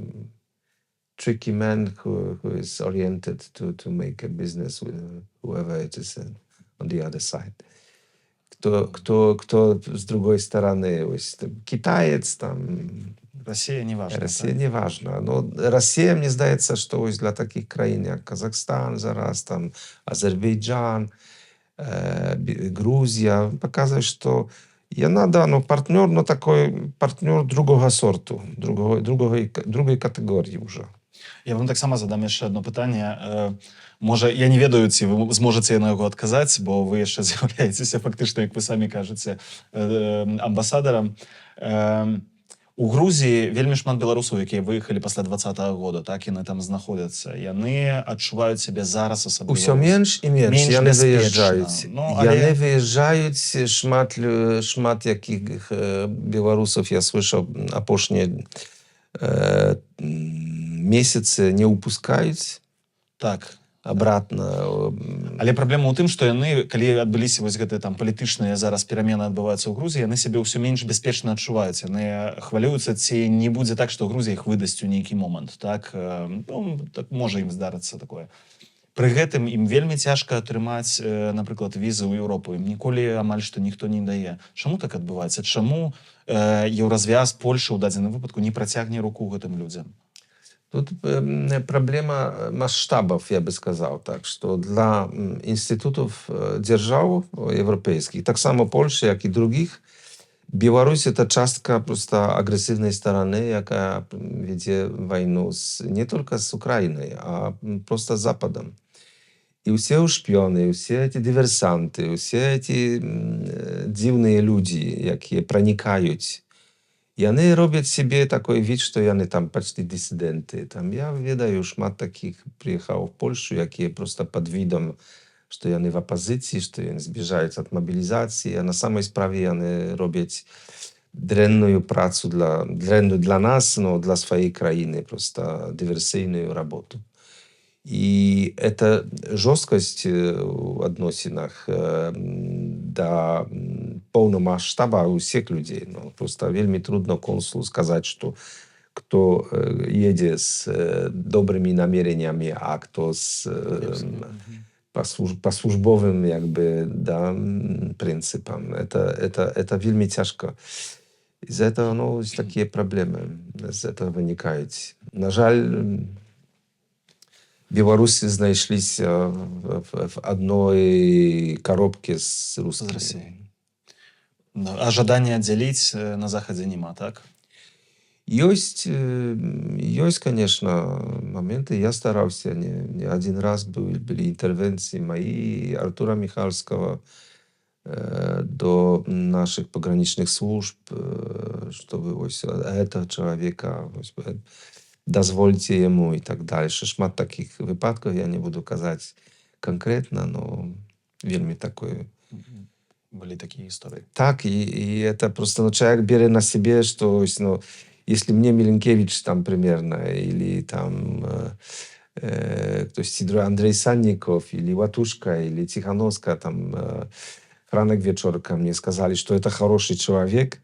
man who is oriented to make a business with whoever it is on the other side. Кто с другой стороны, китаец там... Россия не важна. Россия не важна. Но Россия, мне здається, що ось для таких країн, як Казахстан зараз, там, Азербайджан, Грузія, показує, що є надо, ну, партнер, ну, такий партнер другого сорту, другої категорії вже. Я вам так само задам яшчэ одно пытанне. Можа, я не ведаю, ці вы зможаце на яго адказаць, бо вы яшчэ з'яўляецеся фактычна, як вы самі кажаце, амбасадарам. У Грузіі вельмі шмат беларусаў, якія выехалі пасля 20-го года, так, яны там знаходзяцца. Яны адчуваюць сябе зараз асабліва. Усё менш і менш. Менш Яны бяспечна. выязджаюць. Ну, але- Яны выязджаюць, шмат якіх беларусаў, я слышаў, апошнія месяцы не упускаюць Так. обратно. Але праблема ў тым, што яны, калі адбыліся вось гэтыя там палітычныя зараз перамены адбываюцца ў Грузіі, яны сябе ўсё менш бяспечна адчуваюць. Яны хвалююцца, ці не будзе так, што Грузія іх выдасць у нейкі момант. Так, ну, так можа ім здарыцца такое. Пры гэтым ім вельмі цяжка атрымаць, напрыклад, візы ў Еўропу. Ім ніколі амаль што ніхто не дае. Чаму так адбываецца? Чаму Еўразвяз, Польша ў дадзеным выпадку не працягне руку гэтым людзям? Тут проблема масштабов, я бы сказал так, что для институтов держав европейских, так само Польши, как и других, Беларусь — это частка просто агрессивной стороны, яка веде войну не только с Украиной, а просто с Западом. И все шпионы, все эти диверсанты, все эти дивные люди, які проникают, яны робят себе такой вид, что яны там почти диссиденты. Там я ведаю шмат таких приехал в Польшу, які просто под видом, что яны в оппозиции, что яны збежают от мобилизации, а на самой справе яны робят дрэнную працу дрэнную для нас, но для своей краины, просто диверсийную работу. И эта жесткость в относинах до полного масштаба у всех людей. Ну, просто вельми трудно консулу сказать, что кто едет с добрыми намерениями, а кто с по службовым якби, да, принципам. Это вельми тяжко. Из-за этого ну, такие проблемы из этого виникають. На жаль, Беларуси знайшлись в одной коробке с русскими. З Расіяй. А жадання аддзяліць на Захадзе няма, так? Есть, конечно, моменты. Я старался, не один раз были интервенции мои, Артура Михальского, до наших пограничных служб, чтобы этого человека, дозвольте ему и так дальше. Шмат таких выпадков, я не буду казать конкретно, но вельми такое. Были такие истории. Так, и это просто ну, человек берет на себе, что ну, если мне Миленкевич там примерно, или там кто есть Андрей Санников, или Ватушка, или Тихановская, там Франек Вечорка мне сказали, что это хороший человек,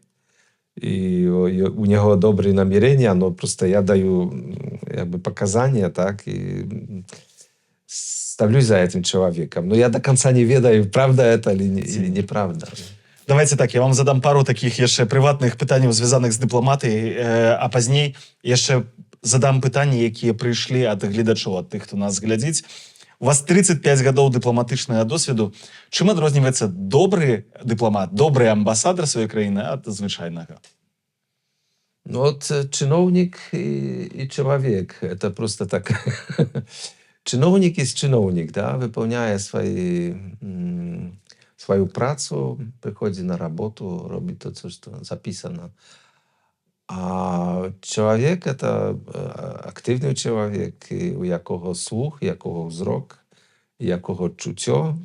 и у него добрые намерения, но просто я даю как бы, показания, так, и ставлюсь за этим человеком. Но я до конца не ведаю, правда это или неправда. Давайте так, я вам задам пару таких яшчэ прыватных пытанняў, звязаных з дыпламатыяй, а пазней яшчэ задам пытанні, якія прыйшлі ад гледачоў, ад тых, хто нас глядзіць. У вас 35 гадоў дыпламатычнага досведу. Чым адрозніваецца добры дыпламат, добры амбасадар сваёй краіны ад звычайнага? Ну вот чиновник и человек, это просто так. Чиновник есть чиновник, да, выполняя свою працу, приходит на работу, робит то, что записано. А чоловік це активний чоловік, у якого слух, якого зрок, якого чуття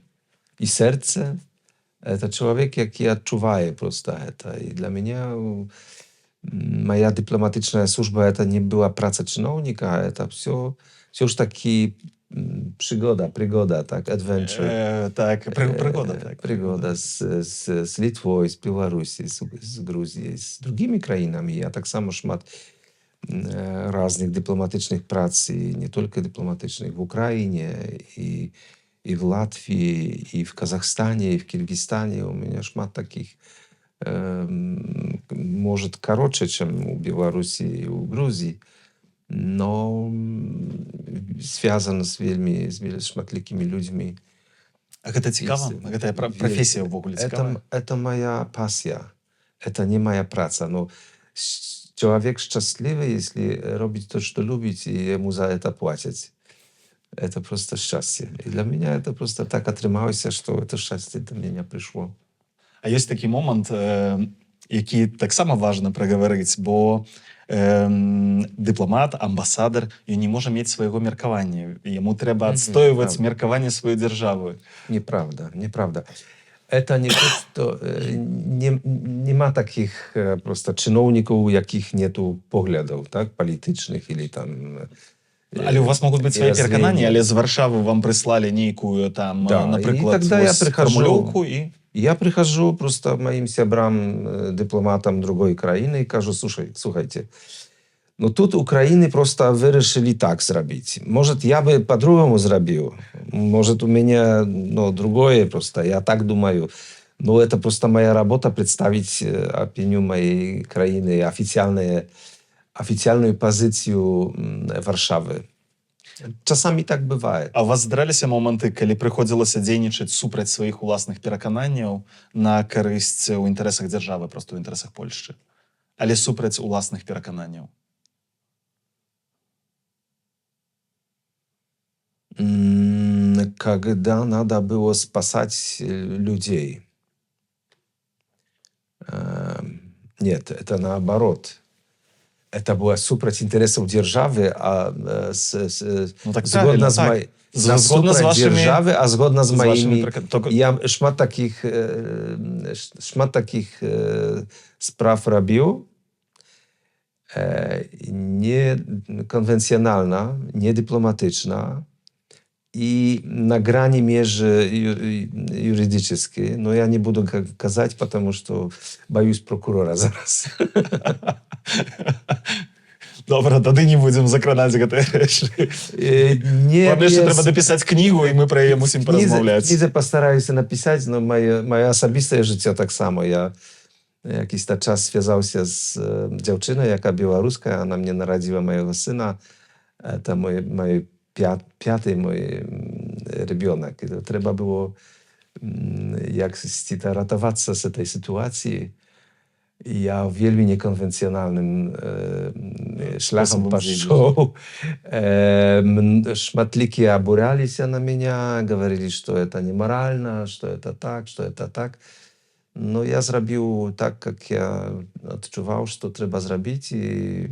і серце. Це чоловік, який відчуває просто це. І для мене моя dyplomatyczna służba to nie była praca чиновника, to все ж таки przygoda, tak, adventure. Так, пригода, так. Przygoda z Litwą, z Białorusi, z Gruzji, z drugimi krajami. Ja tak samo szmat różnych dyplomatycznych prac, i nie tylko dyplomatycznych, w Ukrainie, i w Latvii, i w Kazachstanie, i w Kirgistanie. U mnie szmat takich может, короче, чем у Беларуси и у Грузии, но связано с вельми шматликими людьми. А гэта цікава? Гэта прафесія ўвогуле цікавая? Это моя пассия. Это не моя праца. Но человек счастливый, если робить то, что любит, и ему за это платят. Это просто счастье. И для меня это просто так отрымалось, что это счастье до меня пришло. А ёсць такі момант, які таксама важна прагаварыць, бо дыпламат, амбасадар, ён не можа мець свайго меркавання. Яму трэба адстойваць меркаванне сваёй дзяржавы. Неправда. Это не то, что нема таких просто чиновников, у яких нету поглядов, так, политичных или там. Але у вас могуць быць свае перакананні, але з Варшавы вам прыслалі нейкую там, напрыклад, фармулёўку і... Я прихожу просто моим сябрам, дипломатам другой країни і кажу, слухайте, ну тут Украины просто вирішили так зробити. Может, я бы по-другому зробив. Может, у меня, другое просто. Я так думаю. Но это просто моя работа представить опинию моей країни, официальную позицию Варшавы. Часамі так бывае. А у вас здараліся моманты, калі прыходзілася дзейнічаць супраць сваіх уласных перакананняў на карысць у інтарэсах дзяржавы, проста ў інтарэсах Польшчы, але супраць уласных перакананняў? Когда надо было спасать людей. Нет, это наоборот. Это было супраць інтарэсаў дзяржавы, а згодна з вашими дзяржавы, а згодна з маімі. Я шмат таких справ рабіў не конвенцjonalna, не dyplomatyczna и на грани межи юридической. Но я не буду казать, потому что боюсь прокурора зараз. Добра, тады не будзем закранаць гэтыя рэчы. Вам яшчэ трэба дапісаць кнігу, і мы пра яе мусім паразмаўляць. Кнізе пастараюся напісаць, но моє асабістае жыццё таксама. Я якийсь час звязаўся з дзяўчынай, яка беларуская, она мне нарадзіла майго сына. Это мой пятый мой ребенок. И трэба было яксьці ратавацца з этой ситуації. Я вельмі неконвенцjonalnym шляхом пошел. Шматлики обурялись на меня, говорили, что это неморально, что это так. Но я зробив так, как я відчував, що треба зробити. І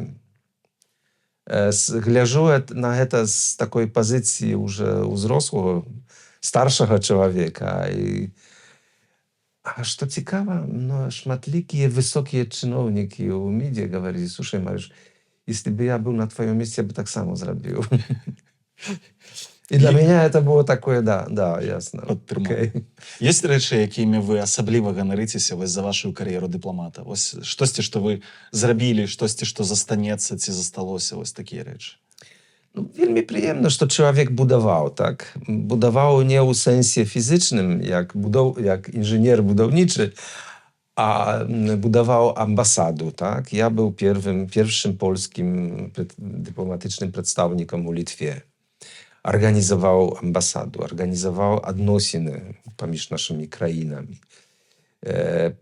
гляжу на гэта з такой позиції уже узрослого, старшого чоловіка. А что цікаво, шматликие высокие чиновники у МИДе говорили, слушай, Мариш, если бы я был на твоем месте, я бы так само зробил. И для меня это было такое, да, ясно. Okay. Есть рэчы, якімі вы асабліва ганарыцеся за вашу кар'еру дыпламата? Вось штосьці, што вы зрабілі, штосьці, што застанецца ці засталося, вось такія рэчы. Вельмі прыемна, што чалавек будаваў, так? Будаваў не ў сэнсе фізычным, як інжынер будаўнічы, а будаваў амбасаду, так? Я быў pierwszym polskim dyplomatycznym przedstawnikiem u Litwie. Организовал амбассаду, организовал адносины поміж нашими краинами.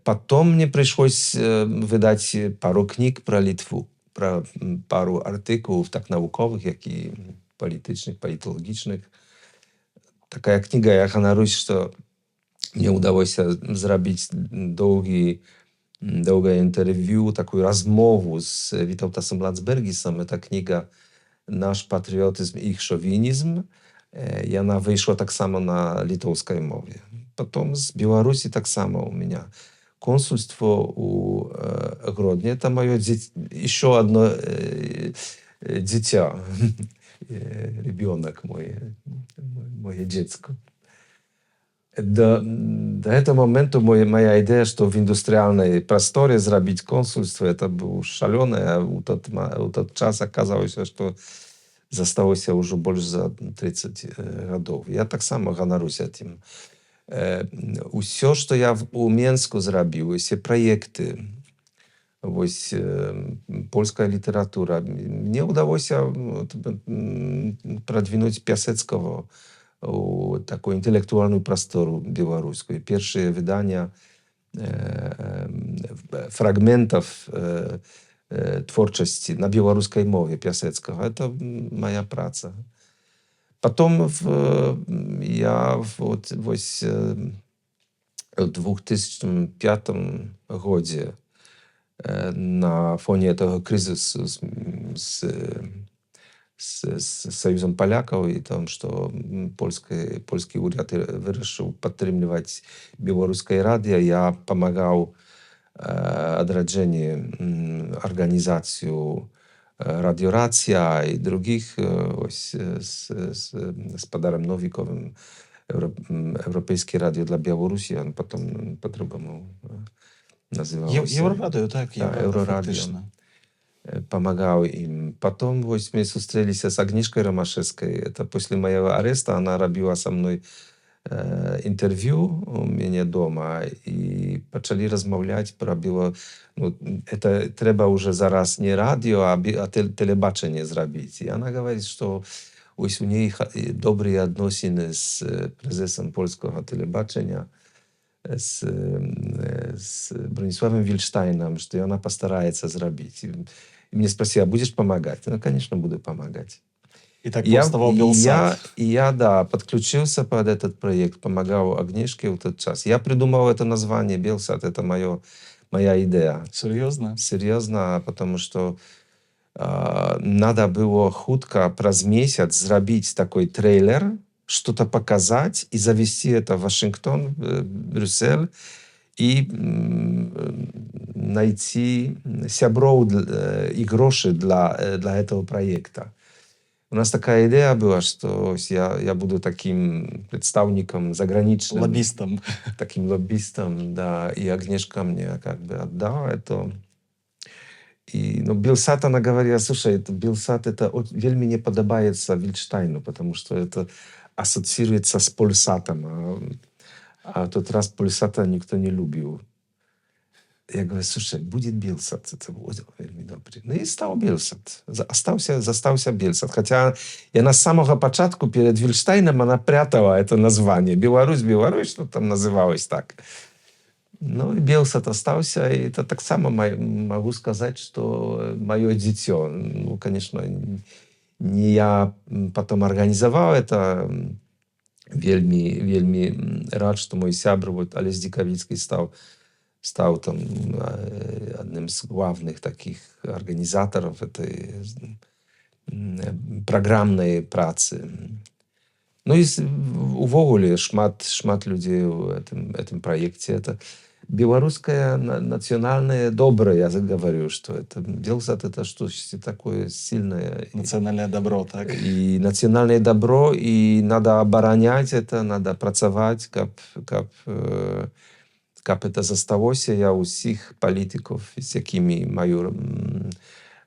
Потом мне пришлось выдать пару книг про Литву, про пару артикулов, так науковых, як и політичних, політологічних. Такая книга, я ганарусь, что мне удалось зробити довгий dołgie interview, taką rozmowę z Witautasem Landsbergisem. Ta kniga Nasz patriotyzm i ich szowinizm. I ona wyszła tak samo na litewskiej mowie. Potem z Białorusi tak samo u mnie. Konsulstwo u Grodnie, to moje jeszcze jedno dziecię, ребенок moje dziecko. Do tego momentu moja idea, że w industrialnej prostorie zrobić konsulstwo, to było szalone, a u ten czas okazało się, że zostało się już больше za 30 lat. Ja tak samo honoruję się tym. Все, что я у Менску zrobił, все projekty, polska literatura. Mnie udało się продвинуть Piaseckiego, taką intelektualną prostoru białoruską. Pierwsze wydania fragmentów twórczości na białoruskiej mowie Piaseckiego. To moja praca. Potem ja w 2005 roku na fonie tego kryzysu z Союзом Polaków i tym, że polski urząd wyruszył podtrzymywać białoruskie radio, ja pomagał odrodzeniu organizacji Radio Racja i drugich z Padarem Nowikowym Europejskie Radio dla Białorusi, on potem po-drugiemu nazywał się. Euroradio, tak? Euroradio. Faktycznie. Pomagał im. Potem my zostrzyli się z Agnieszką Romaszewską. To после mojego arestu ona robiła ze mną interview u mnie doma i zaczęli rozmawiać про było, no, to trzeba już zaraz nie radio, a telebaczenie zrobić. I ona mówi, że u niej dobre odnосiny z prezesem polskiego telebaczenia, z Bronisławem Wilsztajnem, że ona постарается zrobić. I mnie sprosiła, będziesz pomagać? No, конечно, буду помогать. I tak powstawał Bielsat. Я, подключился под этот проект, помогал Агнешке в тот час. Я придумал это название Белсат, это моя идея. Серьезно? Серьезно, потому что надо было хутко, праз месяц, сделать такой трейлер, что-то показать и завести это в Вашингтон, Брюссель и найти сябров и гроши для этого проекта. У нас такая идея была, что я буду таким представником заграничным. Лоббистом. Таким лоббистом, да. И Агнешка мне как бы отдала это. И, ну, Белсат, она говорила, слушай, Белсат, это вельми не подобается Вильштайну, потому что это ассоциируется с Польсатом. А в тот раз Польсата никто не любил. Я говорю, слушай, будет Белсат. Это будет вельми добре. Ну и стал Белсат. Застался Белсат. Хотя я на самого початку перед Вильштайном она прятала это название. Беларусь, что там называлось так. Ну и Белсат остался. И это так само могу сказать, что мое дитё. Ну, конечно, не я потом организовал это. Вельми рад, что мой сябр, вот Олесь Диковицкий, стал там одним из главных таких организаторов этой программной працы. Ну и увогуле шмат людей в этом проекте. Это белорусское национальное добро, я говорю, что это Белсат, это что-то такое сильное. Национальное добро, так? И национальное добро, и надо оборонять это, надо працаваць, каб это засталося. Я усіх палітиків, з якими маю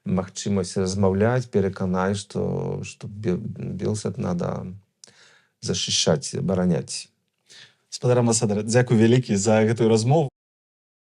магчимость размаўляць, пераканаю, что Белсат надо защищать, оборонять. Спадар амбасадар, дзякуй вялікі за гэтую размову.